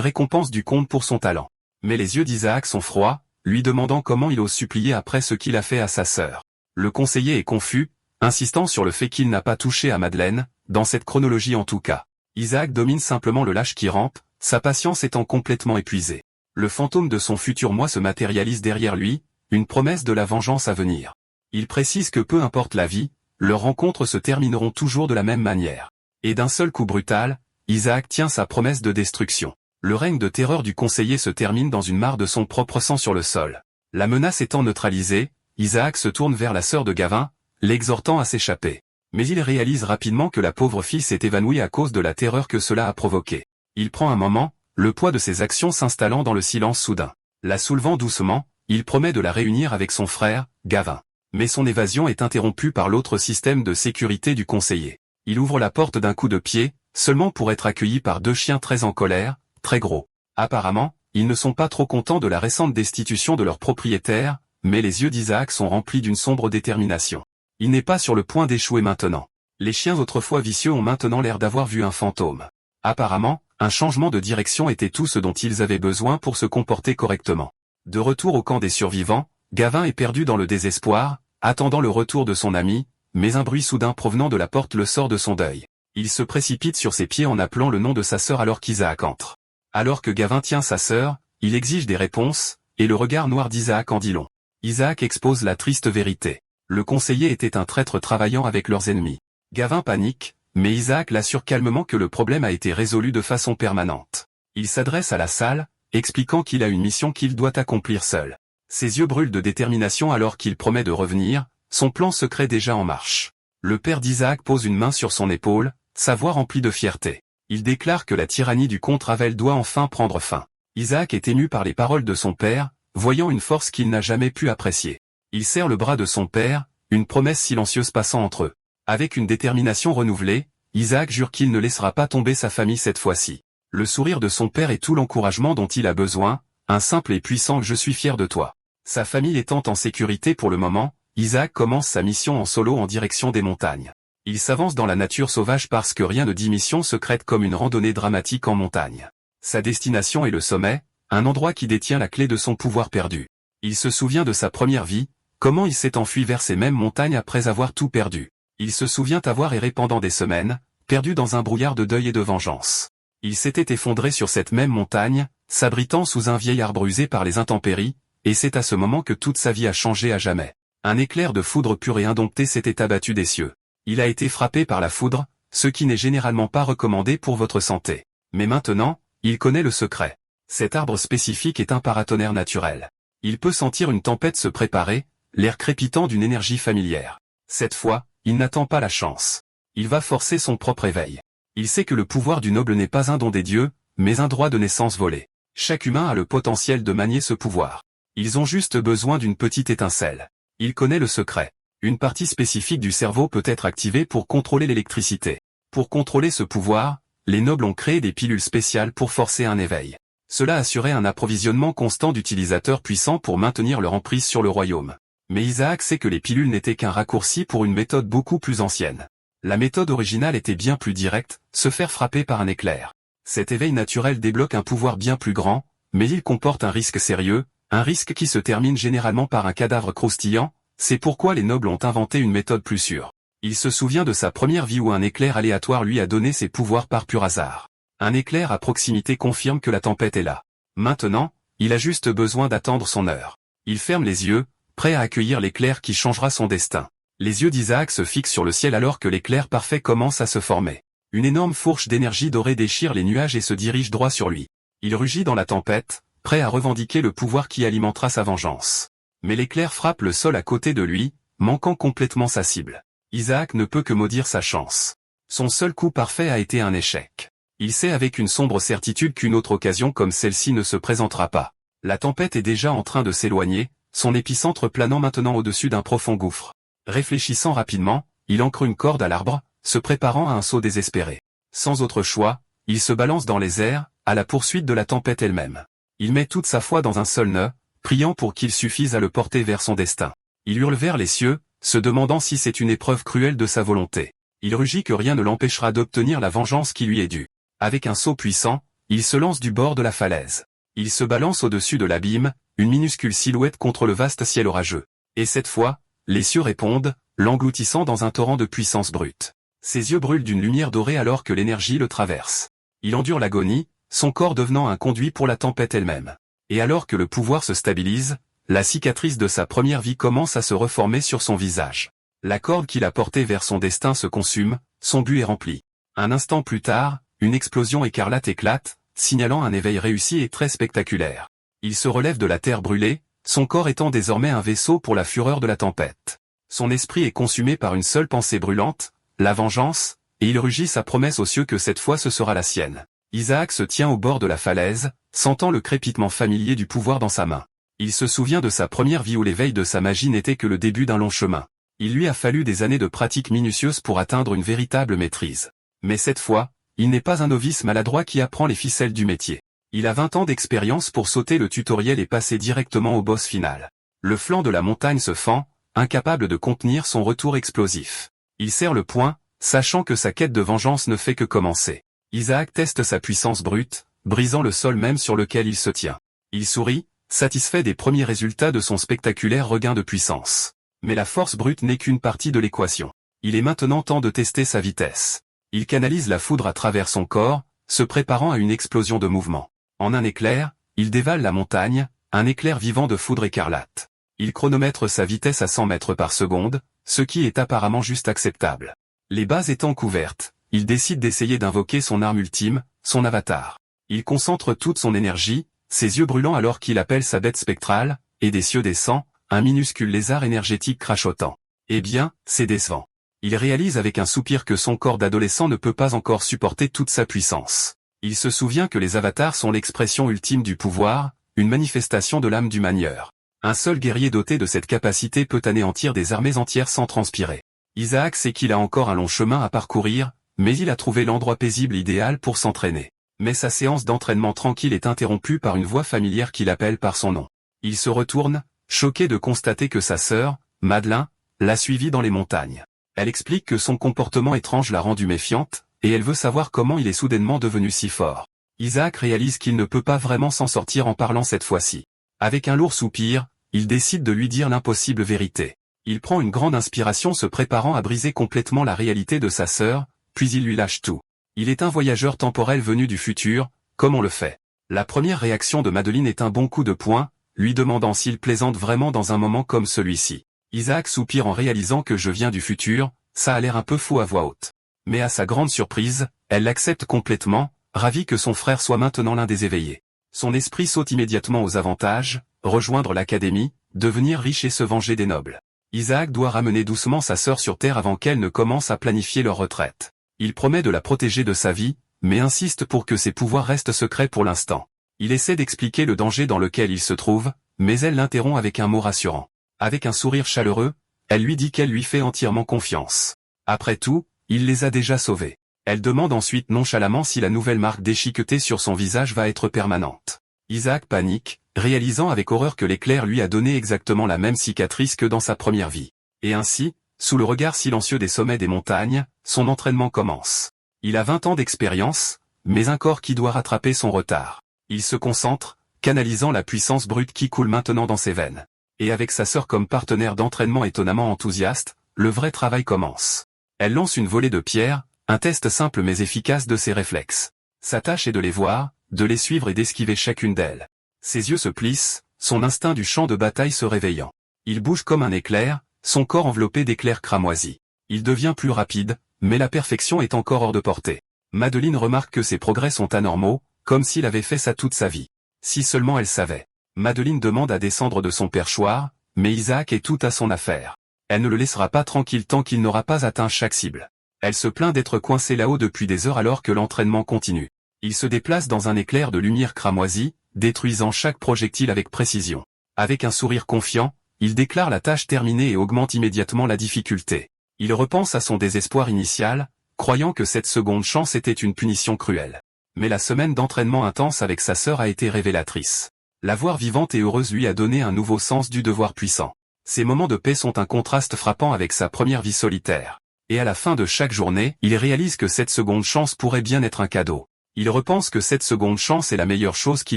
récompense du comte pour son talent. Mais les yeux d'Isaac sont froids, lui demandant comment il ose supplier après ce qu'il a fait à sa sœur. Le conseiller est confus, insistant sur le fait qu'il n'a pas touché à Madeleine, dans cette chronologie en tout cas. Isaac domine simplement le lâche qui rampe, sa patience étant complètement épuisée. Le fantôme de son futur moi se matérialise derrière lui, une promesse de la vengeance à venir. Il précise que peu importe la vie, leurs rencontres se termineront toujours de la même manière. Et d'un seul coup brutal, Isaac tient sa promesse de destruction. Le règne de terreur du conseiller se termine dans une mare de son propre sang sur le sol. La menace étant neutralisée, Isaac se tourne vers la sœur de Gavin, l'exhortant à s'échapper. Mais il réalise rapidement que la pauvre fille s'est évanouie à cause de la terreur que cela a provoqué. Il prend un moment, le poids de ses actions s'installant dans le silence soudain. La soulevant doucement, il promet de la réunir avec son frère, Gavin. Mais son évasion est interrompue par l'autre système de sécurité du conseiller. Il ouvre la porte d'un coup de pied, seulement pour être accueilli par deux chiens très en colère, très gros. Apparemment, ils ne sont pas trop contents de la récente destitution de leur propriétaire, mais les yeux d'Isaac sont remplis d'une sombre détermination. Il n'est pas sur le point d'échouer maintenant. Les chiens autrefois vicieux ont maintenant l'air d'avoir vu un fantôme. Apparemment, un changement de direction était tout ce dont ils avaient besoin pour se comporter correctement. De retour au camp des survivants, Gavin est perdu dans le désespoir, attendant le retour de son ami, mais un bruit soudain provenant de la porte le sort de son deuil. Il se précipite sur ses pieds en appelant le nom de sa sœur alors qu'Isaac entre. Alors que Gavin tient sa sœur, il exige des réponses, et le regard noir d'Isaac en dit long. Isaac expose la triste vérité. Le conseiller était un traître travaillant avec leurs ennemis. Gavin panique, mais Isaac l'assure calmement que le problème a été résolu de façon permanente. Il s'adresse à la salle, expliquant qu'il a une mission qu'il doit accomplir seul. Ses yeux brûlent de détermination alors qu'il promet de revenir, son plan secret déjà en marche. Le père d'Isaac pose une main sur son épaule, sa voix remplie de fierté. Il déclare que la tyrannie du comte Ravel doit enfin prendre fin. Isaac est ému par les paroles de son père, voyant une force qu'il n'a jamais pu apprécier. Il serre le bras de son père, une promesse silencieuse passant entre eux. Avec une détermination renouvelée, Isaac jure qu'il ne laissera pas tomber sa famille cette fois-ci. Le sourire de son père est tout l'encouragement dont il a besoin, un simple et puissant « Je suis fier de toi ». Sa famille étant en sécurité pour le moment, Isaac commence sa mission en solo en direction des montagnes. Il s'avance dans la nature sauvage parce que rien ne dit mission secrète comme une randonnée dramatique en montagne. Sa destination est le sommet, un endroit qui détient la clé de son pouvoir perdu. Il se souvient de sa première vie, comment il s'est enfui vers ces mêmes montagnes après avoir tout perdu. Il se souvient avoir erré pendant des semaines, perdu dans un brouillard de deuil et de vengeance. Il s'était effondré sur cette même montagne, s'abritant sous un vieil arbre usé par les intempéries, et c'est à ce moment que toute sa vie a changé à jamais. Un éclair de foudre pure et indomptée s'était abattu des cieux. Il a été frappé par la foudre, ce qui n'est généralement pas recommandé pour votre santé. Mais maintenant, il connaît le secret. Cet arbre spécifique est un paratonnerre naturel. Il peut sentir une tempête se préparer, l'air crépitant d'une énergie familière. Cette fois, il n'attend pas la chance. Il va forcer son propre éveil. Il sait que le pouvoir du noble n'est pas un don des dieux, mais un droit de naissance volé. Chaque humain a le potentiel de manier ce pouvoir. Ils ont juste besoin d'une petite étincelle. Il connaît le secret. Une partie spécifique du cerveau peut être activée pour contrôler l'électricité. Pour contrôler ce pouvoir, les nobles ont créé des pilules spéciales pour forcer un éveil. Cela assurait un approvisionnement constant d'utilisateurs puissants pour maintenir leur emprise sur le royaume. Mais Isaac sait que les pilules n'étaient qu'un raccourci pour une méthode beaucoup plus ancienne. La méthode originale était bien plus directe, se faire frapper par un éclair. Cet éveil naturel débloque un pouvoir bien plus grand, mais il comporte un risque sérieux, un risque qui se termine généralement par un cadavre croustillant, c'est pourquoi les nobles ont inventé une méthode plus sûre. Il se souvient de sa première vie où un éclair aléatoire lui a donné ses pouvoirs par pur hasard. Un éclair à proximité confirme que la tempête est là. Maintenant, il a juste besoin d'attendre son heure. Il ferme les yeux, prêt à accueillir l'éclair qui changera son destin. Les yeux d'Isaac se fixent sur le ciel alors que l'éclair parfait commence à se former. Une énorme fourche d'énergie dorée déchire les nuages et se dirige droit sur lui. Il rugit dans la tempête, prêt à revendiquer le pouvoir qui alimentera sa vengeance. Mais l'éclair frappe le sol à côté de lui, manquant complètement sa cible. Isaac ne peut que maudire sa chance. Son seul coup parfait a été un échec. Il sait avec une sombre certitude qu'une autre occasion comme celle-ci ne se présentera pas. La tempête est déjà en train de s'éloigner, son épicentre planant maintenant au-dessus d'un profond gouffre. Réfléchissant rapidement, il ancre une corde à l'arbre, se préparant à un saut désespéré. Sans autre choix, il se balance dans les airs, à la poursuite de la tempête elle-même. Il met toute sa foi dans un seul nœud, priant pour qu'il suffise à le porter vers son destin. Il hurle vers les cieux, se demandant si c'est une épreuve cruelle de sa volonté. Il rugit que rien ne l'empêchera d'obtenir la vengeance qui lui est due. Avec un saut puissant, il se lance du bord de la falaise. Il se balance au-dessus de l'abîme, une minuscule silhouette contre le vaste ciel orageux. Et cette fois, les cieux répondent, l'engloutissant dans un torrent de puissance brute. Ses yeux brûlent d'une lumière dorée alors que l'énergie le traverse. Il endure l'agonie, son corps devenant un conduit pour la tempête elle-même. Et alors que le pouvoir se stabilise, la cicatrice de sa première vie commence à se reformer sur son visage. La corde qu'il a portée vers son destin se consume, son but est rempli. Un instant plus tard, une explosion écarlate éclate, signalant un éveil réussi et très spectaculaire. Il se relève de la terre brûlée, son corps étant désormais un vaisseau pour la fureur de la tempête. Son esprit est consumé par une seule pensée brûlante, la vengeance, et il rugit sa promesse aux cieux que cette fois ce sera la sienne. Isaac se tient au bord de la falaise, sentant le crépitement familier du pouvoir dans sa main. Il se souvient de sa première vie où l'éveil de sa magie n'était que le début d'un long chemin. Il lui a fallu des années de pratique minutieuse pour atteindre une véritable maîtrise. Mais cette fois, il n'est pas un novice maladroit qui apprend les ficelles du métier. Il a 20 ans d'expérience pour sauter le tutoriel et passer directement au boss final. Le flanc de la montagne se fend, incapable de contenir son retour explosif. Il serre le poing, sachant que sa quête de vengeance ne fait que commencer. Isaac teste sa puissance brute, brisant le sol même sur lequel il se tient. Il sourit, satisfait des premiers résultats de son spectaculaire regain de puissance. Mais la force brute n'est qu'une partie de l'équation. Il est maintenant temps de tester sa vitesse. Il canalise la foudre à travers son corps, se préparant à une explosion de mouvement. En un éclair, il dévale la montagne, un éclair vivant de foudre écarlate. Il chronomètre sa vitesse à 100 mètres par seconde, ce qui est apparemment juste acceptable. Les bases étant couvertes, il décide d'essayer d'invoquer son arme ultime, son avatar. Il concentre toute son énergie, ses yeux brûlants alors qu'il appelle sa bête spectrale, et des cieux descend, un minuscule lézard énergétique crachotant. Eh bien, c'est décevant. Il réalise avec un soupir que son corps d'adolescent ne peut pas encore supporter toute sa puissance. Il se souvient que les avatars sont l'expression ultime du pouvoir, une manifestation de l'âme du manieur. Un seul guerrier doté de cette capacité peut anéantir des armées entières sans transpirer. Isaac sait qu'il a encore un long chemin à parcourir, mais il a trouvé l'endroit paisible idéal pour s'entraîner. Mais sa séance d'entraînement tranquille est interrompue par une voix familière qui l'appelle par son nom. Il se retourne, choqué de constater que sa sœur, Madeleine, l'a suivi dans les montagnes. Elle explique que son comportement étrange l'a rendue méfiante, et elle veut savoir comment il est soudainement devenu si fort. Isaac réalise qu'il ne peut pas vraiment s'en sortir en parlant cette fois-ci. Avec un lourd soupir, il décide de lui dire l'impossible vérité. Il prend une grande inspiration se préparant à briser complètement la réalité de sa sœur, puis il lui lâche tout. Il est un voyageur temporel venu du futur, comme on le fait. La première réaction de Madeleine est un bon coup de poing, lui demandant s'il plaisante vraiment dans un moment comme celui-ci. Isaac soupire en réalisant que je viens du futur, ça a l'air un peu faux à voix haute. Mais à sa grande surprise, elle l'accepte complètement, ravie que son frère soit maintenant l'un des éveillés. Son esprit saute immédiatement aux avantages, rejoindre l'académie, devenir riche et se venger des nobles. Isaac doit ramener doucement sa sœur sur Terre avant qu'elle ne commence à planifier leur retraite. Il promet de la protéger de sa vie, mais insiste pour que ses pouvoirs restent secrets pour l'instant. Il essaie d'expliquer le danger dans lequel il se trouve, mais elle l'interrompt avec un mot rassurant. Avec un sourire chaleureux, elle lui dit qu'elle lui fait entièrement confiance. Après tout, il les a déjà sauvés. Elle demande ensuite nonchalamment si la nouvelle marque déchiquetée sur son visage va être permanente. Isaac panique, réalisant avec horreur que l'éclair lui a donné exactement la même cicatrice que dans sa première vie. Et ainsi, sous le regard silencieux des sommets des montagnes, son entraînement commence. Il a 20 ans d'expérience, mais un corps qui doit rattraper son retard. Il se concentre, canalisant la puissance brute qui coule maintenant dans ses veines. Et avec sa sœur comme partenaire d'entraînement étonnamment enthousiaste, le vrai travail commence. Elle lance une volée de pierres, un test simple mais efficace de ses réflexes. Sa tâche est de les voir, de les suivre et d'esquiver chacune d'elles. Ses yeux se plissent, son instinct du champ de bataille se réveillant. Il bouge comme un éclair, son corps enveloppé d'éclairs cramoisis. Il devient plus rapide, mais la perfection est encore hors de portée. Madeleine remarque que ses progrès sont anormaux, comme s'il avait fait ça toute sa vie. Si seulement elle savait. Madeleine demande à descendre de son perchoir, mais Isaac est tout à son affaire. Elle ne le laissera pas tranquille tant qu'il n'aura pas atteint chaque cible. Elle se plaint d'être coincée là-haut depuis des heures alors que l'entraînement continue. Il se déplace dans un éclair de lumière cramoisie, détruisant chaque projectile avec précision. Avec un sourire confiant, il déclare la tâche terminée et augmente immédiatement la difficulté. Il repense à son désespoir initial, croyant que cette seconde chance était une punition cruelle. Mais la semaine d'entraînement intense avec sa sœur a été révélatrice. La voir vivante et heureuse lui a donné un nouveau sens du devoir puissant. Ces moments de paix sont un contraste frappant avec sa première vie solitaire. Et à la fin de chaque journée, il réalise que cette seconde chance pourrait bien être un cadeau. Il repense que cette seconde chance est la meilleure chose qui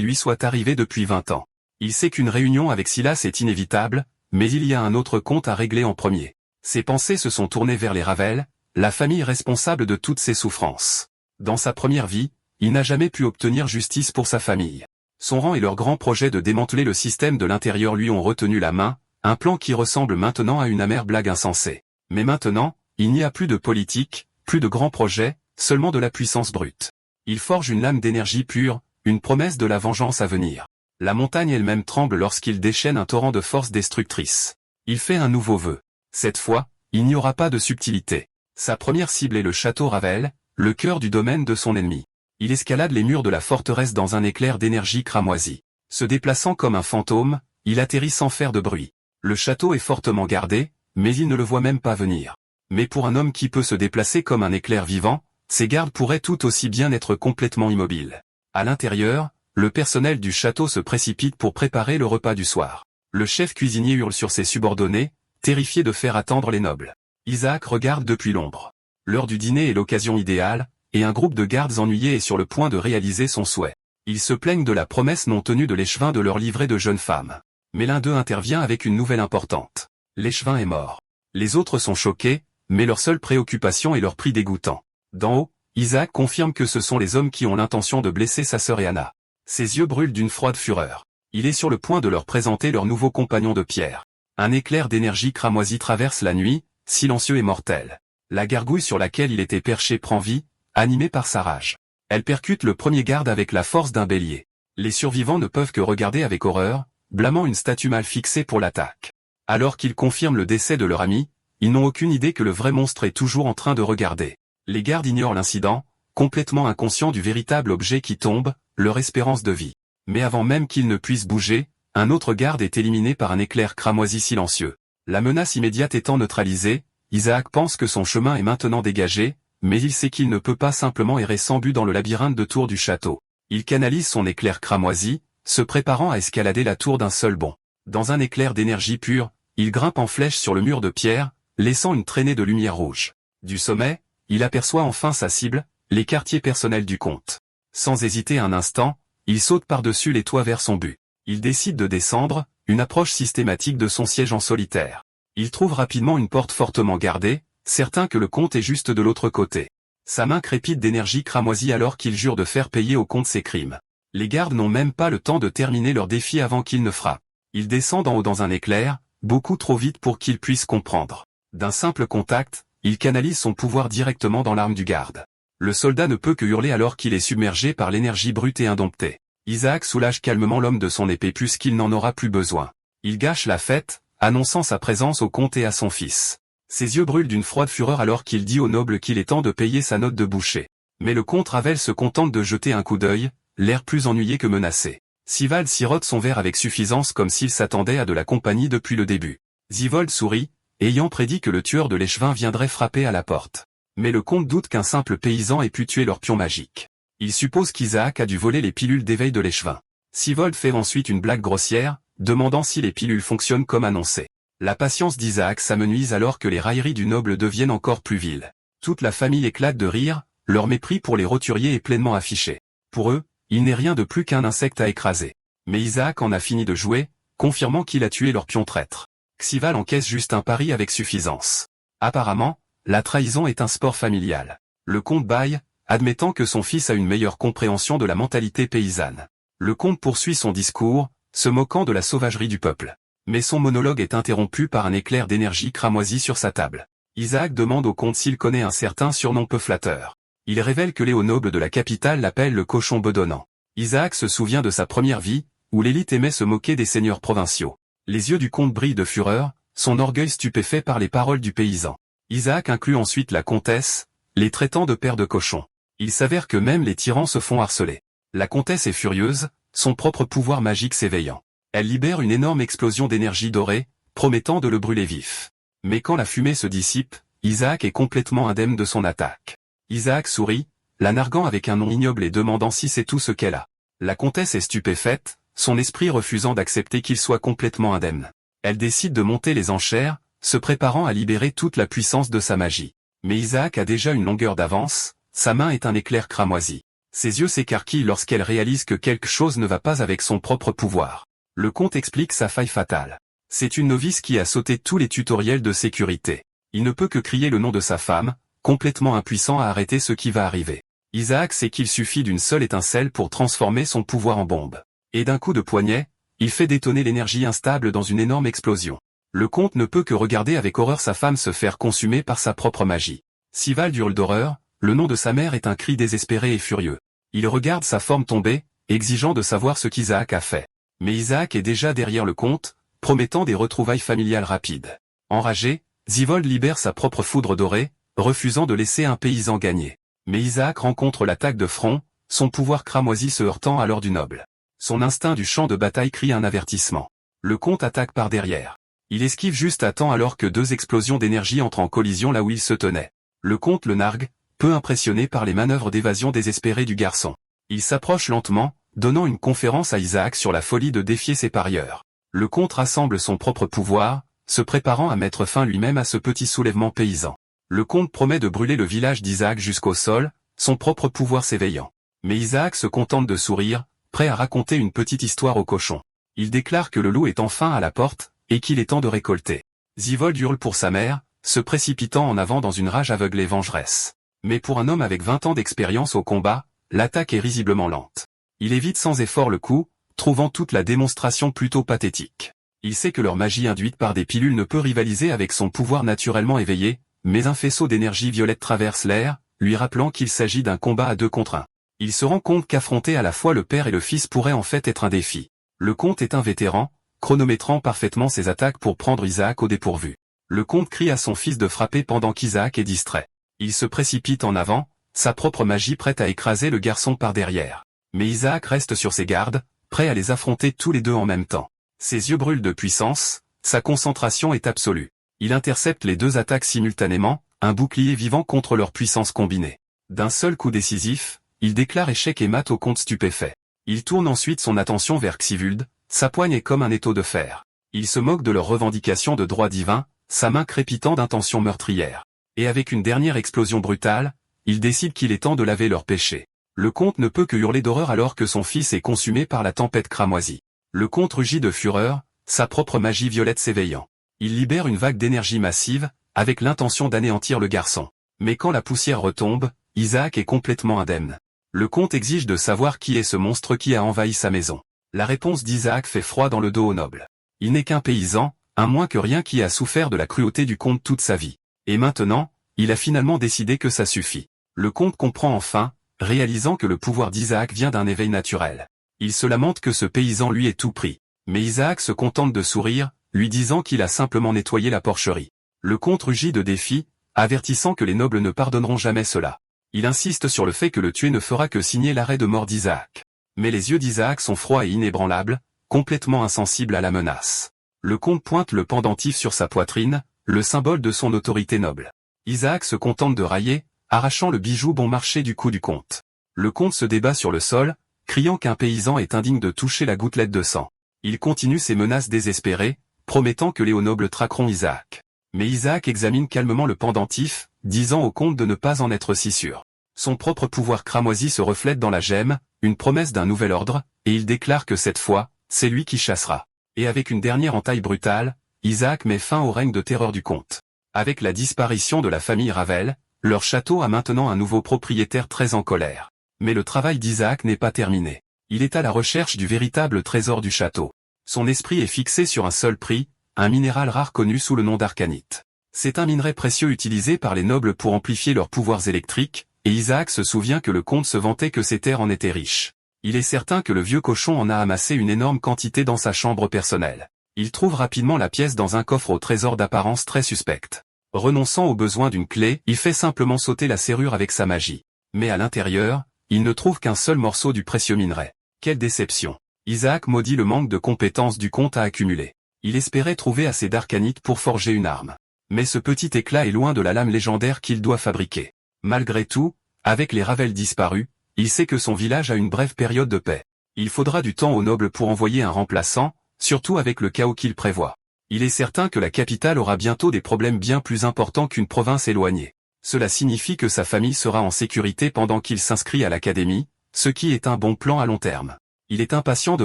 lui soit arrivée depuis 20 ans. Il sait qu'une réunion avec Silas est inévitable, mais il y a un autre compte à régler en premier. Ses pensées se sont tournées vers les Ravel, la famille responsable de toutes ses souffrances. Dans sa première vie, il n'a jamais pu obtenir justice pour sa famille. Son rang et leur grand projet de démanteler le système de l'intérieur lui ont retenu la main, un plan qui ressemble maintenant à une amère blague insensée. Mais maintenant, il n'y a plus de politique, plus de grands projets, seulement de la puissance brute. Il forge une lame d'énergie pure, une promesse de la vengeance à venir. La montagne elle-même tremble lorsqu'il déchaîne un torrent de force destructrice. Il fait un nouveau vœu. Cette fois, il n'y aura pas de subtilité. Sa première cible est le château Ravel, le cœur du domaine de son ennemi. Il escalade les murs de la forteresse dans un éclair d'énergie cramoisie. Se déplaçant comme un fantôme, il atterrit sans faire de bruit. Le château est fortement gardé, mais il ne le voit même pas venir. Mais pour un homme qui peut se déplacer comme un éclair vivant, ses gardes pourraient tout aussi bien être complètement immobiles. À l'intérieur, le personnel du château se précipite pour préparer le repas du soir. Le chef cuisinier hurle sur ses subordonnés, terrifié de faire attendre les nobles. Isaac regarde depuis l'ombre. L'heure du dîner est l'occasion idéale, et un groupe de gardes ennuyés est sur le point de réaliser son souhait. Ils se plaignent de la promesse non tenue de l'échevin de leur livrer de jeunes femmes. Mais l'un d'eux intervient avec une nouvelle importante. L'échevin est mort. Les autres sont choqués, mais leur seule préoccupation est leur prix dégoûtant. D'en haut, Isaac confirme que ce sont les hommes qui ont l'intention de blesser sa sœur et Anna. Ses yeux brûlent d'une froide fureur. Il est sur le point de leur présenter leur nouveau compagnon de pierre. Un éclair d'énergie cramoisie traverse la nuit, silencieux et mortel. La gargouille sur laquelle il était perché prend vie, animée par sa rage. Elle percute le premier garde avec la force d'un bélier. Les survivants ne peuvent que regarder avec horreur, blâmant une statue mal fixée pour l'attaque. Alors qu'ils confirment le décès de leur ami, ils n'ont aucune idée que le vrai monstre est toujours en train de regarder. Les gardes ignorent l'incident, complètement inconscients du véritable objet qui tombe, leur espérance de vie. Mais avant même qu'ils ne puissent bouger, un autre garde est éliminé par un éclair cramoisi silencieux. La menace immédiate étant neutralisée, Isaac pense que son chemin est maintenant dégagé, mais il sait qu'il ne peut pas simplement errer sans but dans le labyrinthe de tours du château. Il canalise son éclair cramoisi, se préparant à escalader la tour d'un seul bond. Dans un éclair d'énergie pure, il grimpe en flèche sur le mur de pierre, laissant une traînée de lumière rouge. Du sommet, il aperçoit enfin sa cible, les quartiers personnels du comte. Sans hésiter un instant, il saute par-dessus les toits vers son but. Il décide de descendre, une approche systématique de son siège en solitaire. Il trouve rapidement une porte fortement gardée, certain que le comte est juste de l'autre côté. Sa main crépite d'énergie cramoisie alors qu'il jure de faire payer au comte ses crimes. Les gardes n'ont même pas le temps de terminer leur défi avant qu'il ne frappe. Il descend d'en haut dans un éclair, beaucoup trop vite pour qu'il puisse comprendre. D'un simple contact, il canalise son pouvoir directement dans l'arme du garde. Le soldat ne peut que hurler alors qu'il est submergé par l'énergie brute et indomptée. Isaac soulage calmement l'homme de son épée puisqu'il n'en aura plus besoin. Il gâche la fête, annonçant sa présence au comte et à son fils. Ses yeux brûlent d'une froide fureur alors qu'il dit au noble qu'il est temps de payer sa note de boucher. Mais le comte Ravel se contente de jeter un coup d'œil, l'air plus ennuyé que menacé. Sival sirote son verre avec suffisance comme s'il s'attendait à de la compagnie depuis le début. Zivold sourit, ayant prédit que le tueur de l'échevin viendrait frapper à la porte. Mais le comte doute qu'un simple paysan ait pu tuer leur pion magique. Il suppose qu'Isaac a dû voler les pilules d'éveil de l'échevin. Sivold fait ensuite une blague grossière, demandant si les pilules fonctionnent comme annoncé. La patience d'Isaac s'amenuise alors que les railleries du noble deviennent encore plus viles. Toute la famille éclate de rire, leur mépris pour les roturiers est pleinement affiché. Pour eux, il n'est rien de plus qu'un insecte à écraser. Mais Isaac en a fini de jouer, confirmant qu'il a tué leur pion traître. Xival encaisse juste un pari avec suffisance. Apparemment, la trahison est un sport familial. Le comte bâille, admettant que son fils a une meilleure compréhension de la mentalité paysanne. Le comte poursuit son discours, se moquant de la sauvagerie du peuple. Mais son monologue est interrompu par un éclair d'énergie cramoisie sur sa table. Isaac demande au comte s'il connaît un certain surnom peu flatteur. Il révèle que les hauts nobles de la capitale l'appellent le cochon bedonnant. Isaac se souvient de sa première vie, où l'élite aimait se moquer des seigneurs provinciaux. Les yeux du comte brillent de fureur, son orgueil stupéfait par les paroles du paysan. Isaac inclut ensuite la comtesse, les traitant de père de cochon. Il s'avère que même les tyrans se font harceler. La comtesse est furieuse, son propre pouvoir magique s'éveillant. Elle libère une énorme explosion d'énergie dorée, promettant de le brûler vif. Mais quand la fumée se dissipe, Isaac est complètement indemne de son attaque. Isaac sourit, la narguant avec un nom ignoble et demandant si c'est tout ce qu'elle a. La comtesse est stupéfaite, son esprit refusant d'accepter qu'il soit complètement indemne. Elle décide de monter les enchères, se préparant à libérer toute la puissance de sa magie. Mais Isaac a déjà une longueur d'avance, sa main est un éclair cramoisi. Ses yeux s'écarquillent lorsqu'elle réalise que quelque chose ne va pas avec son propre pouvoir. Le comte explique sa faille fatale. C'est une novice qui a sauté tous les tutoriels de sécurité. Il ne peut que crier le nom de sa femme, complètement impuissant à arrêter ce qui va arriver. Isaac sait qu'il suffit d'une seule étincelle pour transformer son pouvoir en bombe. Et d'un coup de poignet, il fait détonner l'énergie instable dans une énorme explosion. Le comte ne peut que regarder avec horreur sa femme se faire consumer par sa propre magie. Sivald hurle d'horreur, le nom de sa mère est un cri désespéré et furieux. Il regarde sa forme tomber, exigeant de savoir ce qu'Isaac a fait. Mais Isaac est déjà derrière le comte, promettant des retrouvailles familiales rapides. Enragé, Sivold libère sa propre foudre dorée, refusant de laisser un paysan gagner. Mais Isaac rencontre l'attaque de front, son pouvoir cramoisi se heurtant à l'or du noble. Son instinct du champ de bataille crie un avertissement. Le comte attaque par derrière. Il esquive juste à temps alors que deux explosions d'énergie entrent en collision là où il se tenait. Le comte le nargue, peu impressionné par les manœuvres d'évasion désespérées du garçon. Il s'approche lentement, donnant une conférence à Isaac sur la folie de défier ses parieurs. Le comte rassemble son propre pouvoir, se préparant à mettre fin lui-même à ce petit soulèvement paysan. Le comte promet de brûler le village d'Isaac jusqu'au sol, son propre pouvoir s'éveillant. Mais Isaac se contente de sourire, prêt à raconter une petite histoire au cochon. Il déclare que le loup est enfin à la porte, et qu'il est temps de récolter. Sivold hurle pour sa mère, se précipitant en avant dans une rage aveugle et vengeresse. Mais pour un homme avec 20 ans d'expérience au combat, l'attaque est risiblement lente. Il évite sans effort le coup, trouvant toute la démonstration plutôt pathétique. Il sait que leur magie induite par des pilules ne peut rivaliser avec son pouvoir naturellement éveillé, mais un faisceau d'énergie violette traverse l'air, lui rappelant qu'il s'agit d'un combat à 2 contre 1. Il se rend compte qu'affronter à la fois le père et le fils pourrait en fait être un défi. Le comte est un vétéran, chronométrant parfaitement ses attaques pour prendre Isaac au dépourvu. Le comte crie à son fils de frapper pendant qu'Isaac est distrait. Il se précipite en avant, sa propre magie prête à écraser le garçon par derrière. Mais Isaac reste sur ses gardes, prêt à les affronter tous les deux en même temps. Ses yeux brûlent de puissance, sa concentration est absolue. Il intercepte les deux attaques simultanément, un bouclier vivant contre leur puissance combinée. D'un seul coup décisif, il déclare échec et mat au comte stupéfait. Il tourne ensuite son attention vers Xivuld, sa poigne est comme un étau de fer. Il se moque de leurs revendications de droit divin, sa main crépitant d'intentions meurtrières. Et avec une dernière explosion brutale, il décide qu'il est temps de laver leurs péchés. Le comte ne peut que hurler d'horreur alors que son fils est consumé par la tempête cramoisie. Le comte rugit de fureur, sa propre magie violette s'éveillant. Il libère une vague d'énergie massive, avec l'intention d'anéantir le garçon. Mais quand la poussière retombe, Isaac est complètement indemne. Le comte exige de savoir qui est ce monstre qui a envahi sa maison. La réponse d'Isaac fait froid dans le dos au noble. Il n'est qu'un paysan, un moins que rien qui a souffert de la cruauté du comte toute sa vie. Et maintenant, il a finalement décidé que ça suffit. Le comte comprend enfin, réalisant que le pouvoir d'Isaac vient d'un éveil naturel. Il se lamente que ce paysan lui ait tout pris. Mais Isaac se contente de sourire, lui disant qu'il a simplement nettoyé la porcherie. Le comte rugit de défi, avertissant que les nobles ne pardonneront jamais cela. Il insiste sur le fait que le tuer ne fera que signer l'arrêt de mort d'Isaac. Mais les yeux d'Isaac sont froids et inébranlables, complètement insensibles à la menace. Le comte pointe le pendentif sur sa poitrine, le symbole de son autorité noble. Isaac se contente de railler, arrachant le bijou bon marché du cou du comte. Le comte se débat sur le sol, criant qu'un paysan est indigne de toucher la gouttelette de sang. Il continue ses menaces désespérées, promettant que les hauts nobles traqueront Isaac. Mais Isaac examine calmement le pendentif, disant au comte de ne pas en être si sûr. Son propre pouvoir cramoisi se reflète dans la gemme, une promesse d'un nouvel ordre, et il déclare que cette fois, c'est lui qui chassera. Et avec une dernière entaille brutale, Isaac met fin au règne de terreur du comte. Avec la disparition de la famille Ravel, leur château a maintenant un nouveau propriétaire très en colère. Mais le travail d'Isaac n'est pas terminé. Il est à la recherche du véritable trésor du château. Son esprit est fixé sur un seul prix, un minéral rare connu sous le nom d'arcanite. C'est un minerai précieux utilisé par les nobles pour amplifier leurs pouvoirs électriques, et Isaac se souvient que le comte se vantait que ses terres en étaient riches. Il est certain que le vieux cochon en a amassé une énorme quantité dans sa chambre personnelle. Il trouve rapidement la pièce dans un coffre au trésor d'apparence très suspecte. Renonçant au besoin d'une clé, il fait simplement sauter la serrure avec sa magie. Mais à l'intérieur, il ne trouve qu'un seul morceau du précieux minerai. Quelle déception! Isaac maudit le manque de compétences du comte à accumuler. Il espérait trouver assez d'arcanite pour forger une arme. Mais ce petit éclat est loin de la lame légendaire qu'il doit fabriquer. Malgré tout, avec les Ravel disparus, il sait que son village a une brève période de paix. Il faudra du temps aux nobles pour envoyer un remplaçant, surtout avec le chaos qu'il prévoit. Il est certain que la capitale aura bientôt des problèmes bien plus importants qu'une province éloignée. Cela signifie que sa famille sera en sécurité pendant qu'il s'inscrit à l'académie, ce qui est un bon plan à long terme. Il est impatient de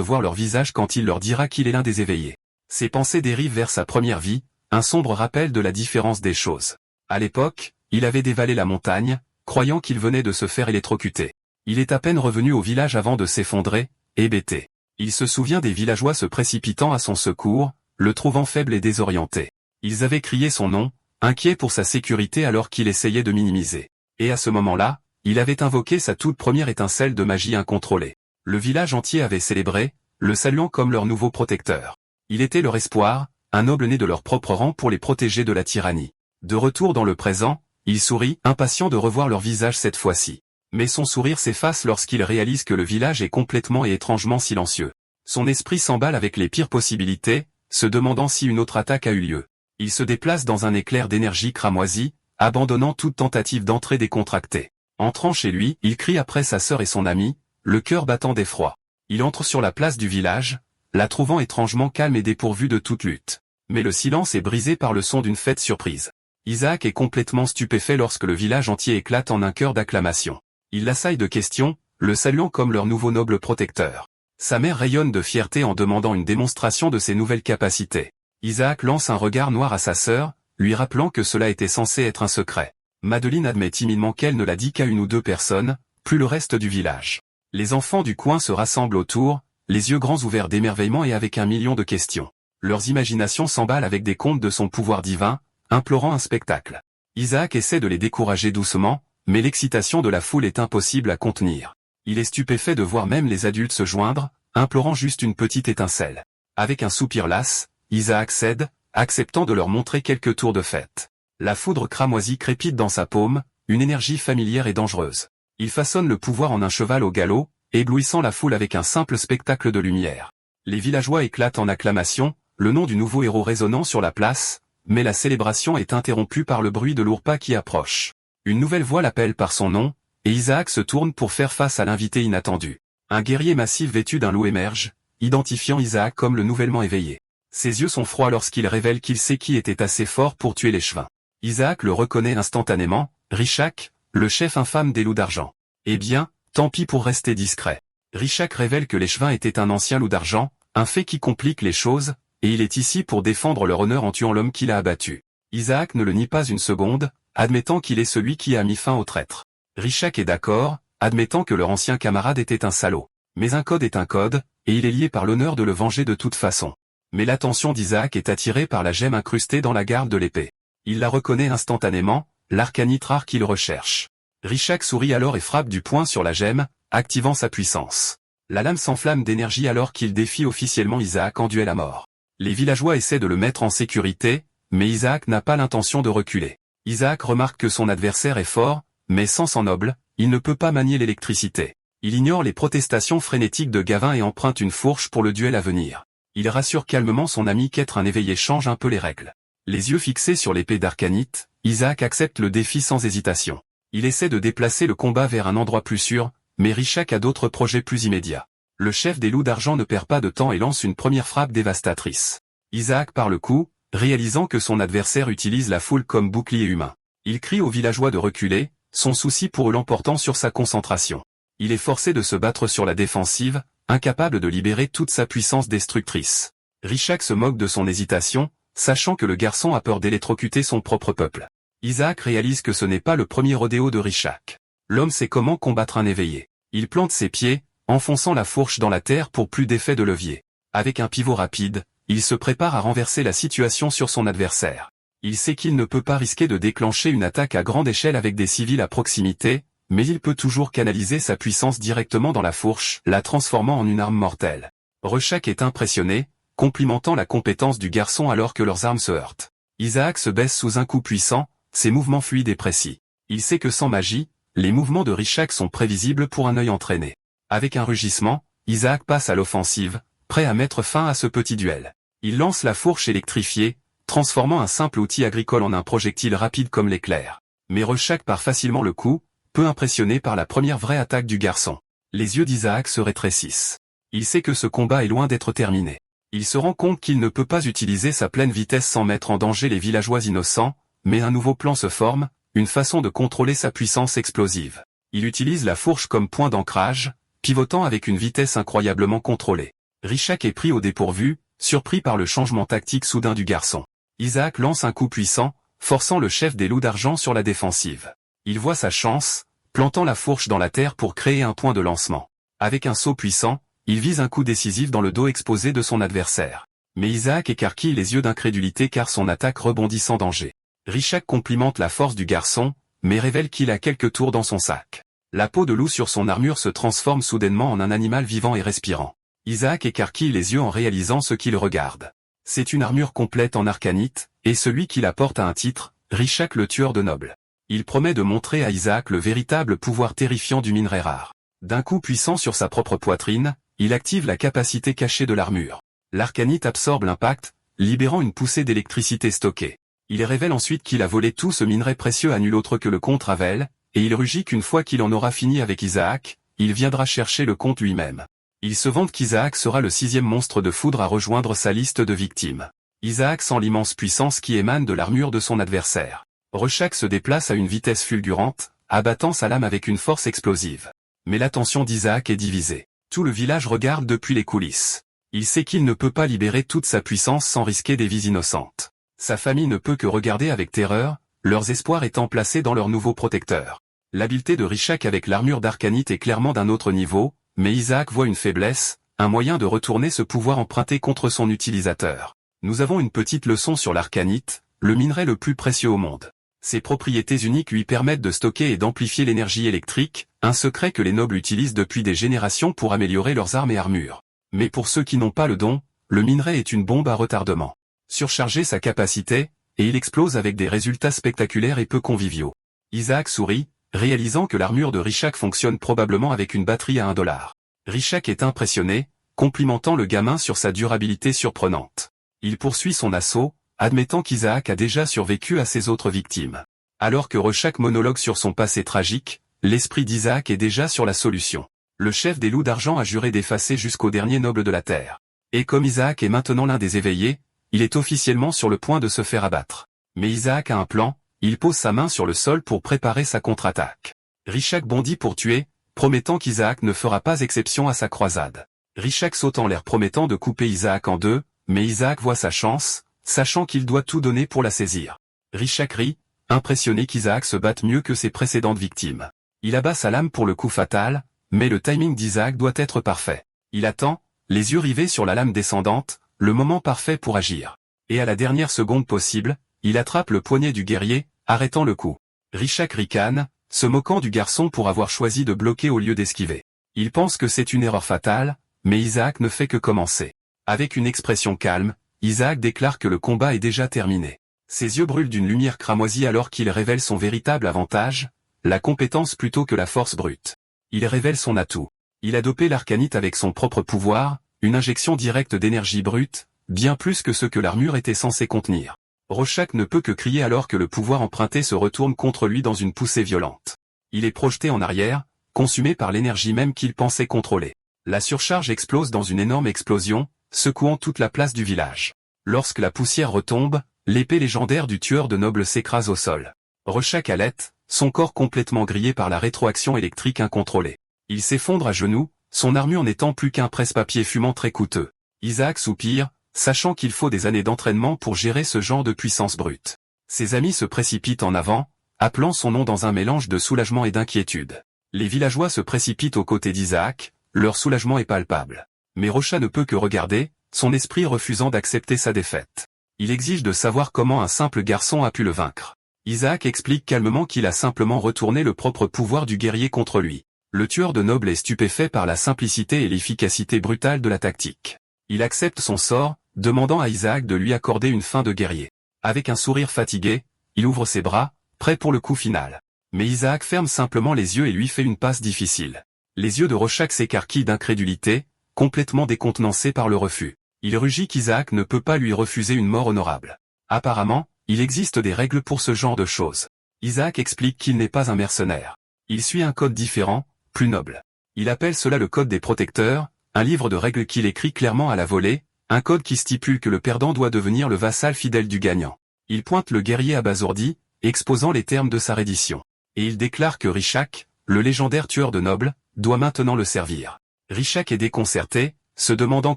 voir leur visage quand il leur dira qu'il est l'un des éveillés. Ses pensées dérivent vers sa première vie, un sombre rappel de la différence des choses. À l'époque, il avait dévalé la montagne, croyant qu'il venait de se faire électrocuter. Il est à peine revenu au village avant de s'effondrer, hébété. Il se souvient des villageois se précipitant à son secours, le trouvant faible et désorienté. Ils avaient crié son nom, inquiets pour sa sécurité alors qu'il essayait de minimiser. Et à ce moment-là, il avait invoqué sa toute première étincelle de magie incontrôlée. Le village entier avait célébré, le saluant comme leur nouveau protecteur. Il était leur espoir, un noble né de leur propre rang pour les protéger de la tyrannie. De retour dans le présent, il sourit, impatient de revoir leur visage cette fois-ci. Mais son sourire s'efface lorsqu'il réalise que le village est complètement et étrangement silencieux. Son esprit s'emballe avec les pires possibilités, se demandant si une autre attaque a eu lieu. Il se déplace dans un éclair d'énergie cramoisie, abandonnant toute tentative d'entrée décontractée. Entrant chez lui, il crie après sa sœur et son ami, le cœur battant d'effroi. Il entre sur la place du village, la trouvant étrangement calme et dépourvue de toute lutte. Mais le silence est brisé par le son d'une fête surprise. Isaac est complètement stupéfait lorsque le village entier éclate en un chœur d'acclamation. Il l'assaille de questions, le saluant comme leur nouveau noble protecteur. Sa mère rayonne de fierté en demandant une démonstration de ses nouvelles capacités. Isaac lance un regard noir à sa sœur, lui rappelant que cela était censé être un secret. Madeleine admet timidement qu'elle ne l'a dit qu'à une ou deux personnes, plus le reste du village. Les enfants du coin se rassemblent autour, les yeux grands ouverts d'émerveillement et avec 1 million de questions. Leurs imaginations s'emballent avec des contes de son pouvoir divin, implorant un spectacle. Isaac essaie de les décourager doucement, mais l'excitation de la foule est impossible à contenir. Il est stupéfait de voir même les adultes se joindre, implorant juste une petite étincelle. Avec un soupir las, Isaac cède, acceptant de leur montrer quelques tours de fête. La foudre cramoisie crépite dans sa paume, une énergie familière et dangereuse. Il façonne le pouvoir en un cheval au galop, éblouissant la foule avec un simple spectacle de lumière. Les villageois éclatent en acclamation, le nom du nouveau héros résonnant sur la place, mais la célébration est interrompue par le bruit de lourds pas qui approche. Une nouvelle voix l'appelle par son nom, et Isaac se tourne pour faire face à l'invité inattendu. Un guerrier massif vêtu d'un loup émerge, identifiant Isaac comme le nouvellement éveillé. Ses yeux sont froids lorsqu'il révèle qu'il sait qui était assez fort pour tuer les Chevins. Isaac le reconnaît instantanément, Rishak, le chef infâme des loups d'argent. Eh bien, tant pis pour rester discret. Rishak révèle que les Chevins étaient un ancien loup d'argent, un fait qui complique les choses, et il est ici pour défendre leur honneur en tuant l'homme qui l'a abattu. Isaac ne le nie pas une seconde, admettant qu'il est celui qui a mis fin au traître. Rishak est d'accord, admettant que leur ancien camarade était un salaud. Mais un code est un code, et il est lié par l'honneur de le venger de toute façon. Mais l'attention d'Isaac est attirée par la gemme incrustée dans la garde de l'épée. Il la reconnaît instantanément, l'arcanite rare qu'il recherche. Rishak sourit alors et frappe du poing sur la gemme, activant sa puissance. La lame s'enflamme d'énergie alors qu'il défie officiellement Isaac en duel à mort. Les villageois essaient de le mettre en sécurité, mais Isaac n'a pas l'intention de reculer. Isaac remarque que son adversaire est fort, mais sans sang noble, il ne peut pas manier l'électricité. Il ignore les protestations frénétiques de Gavin et emprunte une fourche pour le duel à venir. Il rassure calmement son ami qu'être un éveillé change un peu les règles. Les yeux fixés sur l'épée d'Arcanite, Isaac accepte le défi sans hésitation. Il essaie de déplacer le combat vers un endroit plus sûr, mais Rishak a d'autres projets plus immédiats. Le chef des loups d'argent ne perd pas de temps et lance une première frappe dévastatrice. Isaac part le coup, réalisant que son adversaire utilise la foule comme bouclier humain. Il crie aux villageois de reculer, son souci pour eux l'emportant sur sa concentration. Il est forcé de se battre sur la défensive, incapable de libérer toute sa puissance destructrice. Rishak se moque de son hésitation, sachant que le garçon a peur d'électrocuter son propre peuple. Isaac réalise que ce n'est pas le premier rodéo de Rishak. L'homme sait comment combattre un éveillé. Il plante ses pieds, enfonçant la fourche dans la terre pour plus d'effet de levier. Avec un pivot rapide, il se prépare à renverser la situation sur son adversaire. Il sait qu'il ne peut pas risquer de déclencher une attaque à grande échelle avec des civils à proximité, mais il peut toujours canaliser sa puissance directement dans la fourche, la transformant en une arme mortelle. Rishak est impressionné, complimentant la compétence du garçon alors que leurs armes se heurtent. Isaac se baisse sous un coup puissant, ses mouvements fluides et précis. Il sait que sans magie, les mouvements de Rishak sont prévisibles pour un œil entraîné. Avec un rugissement, Isaac passe à l'offensive, prêt à mettre fin à ce petit duel. Il lance la fourche électrifiée, transformant un simple outil agricole en un projectile rapide comme l'éclair. Mais Rishak part facilement le coup, peu impressionné par la première vraie attaque du garçon. Les yeux d'Isaac se rétrécissent. Il sait que ce combat est loin d'être terminé. Il se rend compte qu'il ne peut pas utiliser sa pleine vitesse sans mettre en danger les villageois innocents, mais un nouveau plan se forme, une façon de contrôler sa puissance explosive. Il utilise la fourche comme point d'ancrage, pivotant avec une vitesse incroyablement contrôlée. Rishak est pris au dépourvu, surpris par le changement tactique soudain du garçon. Isaac lance un coup puissant, forçant le chef des loups d'argent sur la défensive. Il voit sa chance, plantant la fourche dans la terre pour créer un point de lancement. Avec un saut puissant, il vise un coup décisif dans le dos exposé de son adversaire. Mais Isaac écarquille les yeux d'incrédulité car son attaque rebondit sans danger. Rishak complimente la force du garçon, mais révèle qu'il a quelques tours dans son sac. La peau de loup sur son armure se transforme soudainement en un animal vivant et respirant. Isaac écarquille les yeux en réalisant ce qu'il regarde. C'est une armure complète en arcanite, et celui qui la porte a un titre, Rishak le tueur de nobles. Il promet de montrer à Isaac le véritable pouvoir terrifiant du minerai rare. D'un coup puissant sur sa propre poitrine, il active la capacité cachée de l'armure. L'arcanite absorbe l'impact, libérant une poussée d'électricité stockée. Il révèle ensuite qu'il a volé tout ce minerai précieux à nul autre que le comte Ravel, et il rugit qu'une fois qu'il en aura fini avec Isaac, il viendra chercher le comte lui-même. Il se vante qu'Isaac sera le 6e monstre de foudre à rejoindre sa liste de victimes. Isaac sent l'immense puissance qui émane de l'armure de son adversaire. Rishak se déplace à une vitesse fulgurante, abattant sa lame avec une force explosive. Mais l'attention d'Isaac est divisée. Tout le village regarde depuis les coulisses. Il sait qu'il ne peut pas libérer toute sa puissance sans risquer des vies innocentes. Sa famille ne peut que regarder avec terreur, leurs espoirs étant placés dans leur nouveau protecteur. L'habileté de Rishak avec l'armure d'arcanite est clairement d'un autre niveau, mais Isaac voit une faiblesse, un moyen de retourner ce pouvoir emprunté contre son utilisateur. Nous avons une petite leçon sur l'arcanite, le minerai le plus précieux au monde. Ses propriétés uniques lui permettent de stocker et d'amplifier l'énergie électrique, un secret que les nobles utilisent depuis des générations pour améliorer leurs armes et armures. Mais pour ceux qui n'ont pas le don, le minerai est une bombe à retardement. Surcharger sa capacité, et il explose avec des résultats spectaculaires et peu conviviaux. Isaac sourit, réalisant que l'armure de Rishak fonctionne probablement avec une batterie à $1. Rishak est impressionné, complimentant le gamin sur sa durabilité surprenante. Il poursuit son assaut, admettant qu'Isaac a déjà survécu à ses autres victimes. Alors que Rishak monologue sur son passé tragique, l'esprit d'Isaac est déjà sur la solution. Le chef des loups d'argent a juré d'effacer jusqu'au dernier noble de la terre. Et comme Isaac est maintenant l'un des éveillés, il est officiellement sur le point de se faire abattre. Mais Isaac a un plan. Il pose sa main sur le sol pour préparer sa contre-attaque. Rishak bondit pour tuer, promettant qu'Isaac ne fera pas exception à sa croisade. Rishak saute en l'air promettant de couper Isaac en deux, mais Isaac voit sa chance, sachant qu'il doit tout donner pour la saisir. Rishak rit, impressionné qu'Isaac se batte mieux que ses précédentes victimes. Il abat sa lame pour le coup fatal, mais le timing d'Isaac doit être parfait. Il attend, les yeux rivés sur la lame descendante, le moment parfait pour agir. Et à la dernière seconde possible, il attrape le poignet du guerrier, arrêtant le coup. Rishak ricane, se moquant du garçon pour avoir choisi de bloquer au lieu d'esquiver. Il pense que c'est une erreur fatale, mais Isaac ne fait que commencer. Avec une expression calme, Isaac déclare que le combat est déjà terminé. Ses yeux brûlent d'une lumière cramoisie alors qu'il révèle son véritable avantage, la compétence plutôt que la force brute. Il révèle son atout. Il a dopé l'arcanite avec son propre pouvoir, une injection directe d'énergie brute, bien plus que ce que l'armure était censée contenir. Rishak ne peut que crier alors que le pouvoir emprunté se retourne contre lui dans une poussée violente. Il est projeté en arrière, consumé par l'énergie même qu'il pensait contrôler. La surcharge explose dans une énorme explosion, secouant toute la place du village. Lorsque la poussière retombe, l'épée légendaire du tueur de nobles s'écrase au sol. Rishak halète, son corps complètement grillé par la rétroaction électrique incontrôlée. Il s'effondre à genoux, son armure n'étant plus qu'un presse-papier fumant très coûteux. Isaac soupire, sachant qu'il faut des années d'entraînement pour gérer ce genre de puissance brute. Ses amis se précipitent en avant, appelant son nom dans un mélange de soulagement et d'inquiétude. Les villageois se précipitent aux côtés d'Isaac, leur soulagement est palpable. Mais Rocha ne peut que regarder, son esprit refusant d'accepter sa défaite. Il exige de savoir comment un simple garçon a pu le vaincre. Isaac explique calmement qu'il a simplement retourné le propre pouvoir du guerrier contre lui. Le tueur de nobles est stupéfait par la simplicité et l'efficacité brutale de la tactique. Il accepte son sort, demandant à Isaac de lui accorder une fin de guerrier. Avec un sourire fatigué, il ouvre ses bras, prêt pour le coup final. Mais Isaac ferme simplement les yeux et lui fait une passe difficile. Les yeux de Rishak s'écarquillent d'incrédulité, complètement décontenancé par le refus. Il rugit qu'Isaac ne peut pas lui refuser une mort honorable. Apparemment, il existe des règles pour ce genre de choses. Isaac explique qu'il n'est pas un mercenaire. Il suit un code différent, plus noble. Il appelle cela le code des protecteurs, un livre de règles qu'il écrit clairement à la volée, un code qui stipule que le perdant doit devenir le vassal fidèle du gagnant. Il pointe le guerrier abasourdi, exposant les termes de sa reddition. Et il déclare que Rishak, le légendaire tueur de nobles, doit maintenant le servir. Rishak est déconcerté, se demandant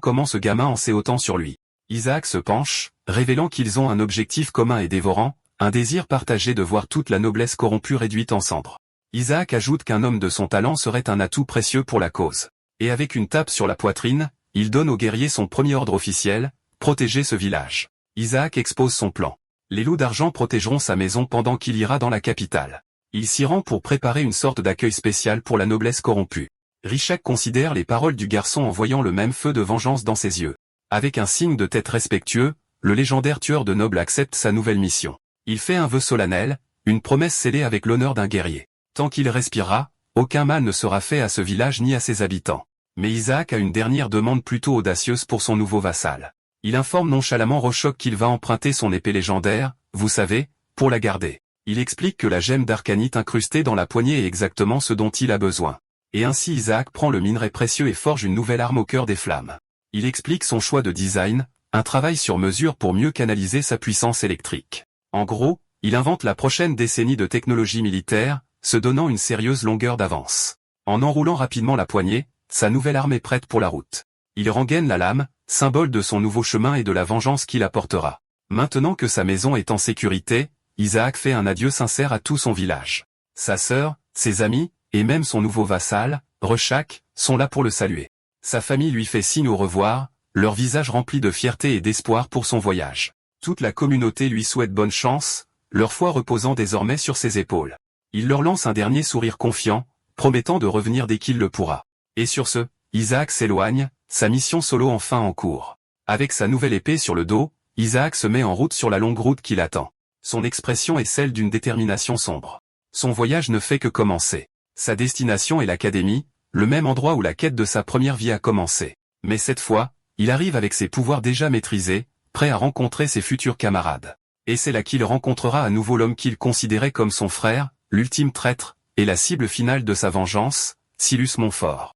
comment ce gamin en sait autant sur lui. Isaac se penche, révélant qu'ils ont un objectif commun et dévorant, un désir partagé de voir toute la noblesse corrompue réduite en cendres. Isaac ajoute qu'un homme de son talent serait un atout précieux pour la cause. Et avec une tape sur la poitrine, il donne au guerrier son premier ordre officiel, protéger ce village. Isaac expose son plan. Les loups d'argent protégeront sa maison pendant qu'il ira dans la capitale. Il s'y rend pour préparer une sorte d'accueil spécial pour la noblesse corrompue. Rishak considère les paroles du garçon en voyant le même feu de vengeance dans ses yeux. Avec un signe de tête respectueux, le légendaire tueur de nobles accepte sa nouvelle mission. Il fait un vœu solennel, une promesse scellée avec l'honneur d'un guerrier. Tant qu'il respirera, aucun mal ne sera fait à ce village ni à ses habitants. Mais Isaac a une dernière demande plutôt audacieuse pour son nouveau vassal. Il informe nonchalamment Roshok qu'il va emprunter son épée légendaire, vous savez, pour la garder. Il explique que la gemme d'arcanite incrustée dans la poignée est exactement ce dont il a besoin. Et ainsi Isaac prend le minerai précieux et forge une nouvelle arme au cœur des flammes. Il explique son choix de design, un travail sur mesure pour mieux canaliser sa puissance électrique. En gros, il invente la prochaine décennie de technologie militaire, se donnant une sérieuse longueur d'avance. En enroulant rapidement la poignée, sa nouvelle arme est prête pour la route. Il rengaine la lame, symbole de son nouveau chemin et de la vengeance qu'il apportera. Maintenant que sa maison est en sécurité, Isaac fait un adieu sincère à tout son village. Sa sœur, ses amis, et même son nouveau vassal, Reshak, sont là pour le saluer. Sa famille lui fait signe au revoir, leur visage rempli de fierté et d'espoir pour son voyage. Toute la communauté lui souhaite bonne chance, leur foi reposant désormais sur ses épaules. Il leur lance un dernier sourire confiant, promettant de revenir dès qu'il le pourra. Et sur ce, Isaac s'éloigne, sa mission solo enfin en cours. Avec sa nouvelle épée sur le dos, Isaac se met en route sur la longue route qui l'attend. Son expression est celle d'une détermination sombre. Son voyage ne fait que commencer. Sa destination est l'académie, le même endroit où la quête de sa première vie a commencé. Mais cette fois, il arrive avec ses pouvoirs déjà maîtrisés, prêt à rencontrer ses futurs camarades. Et c'est là qu'il rencontrera à nouveau l'homme qu'il considérait comme son frère, l'ultime traître, et la cible finale de sa vengeance, Silus Montfort.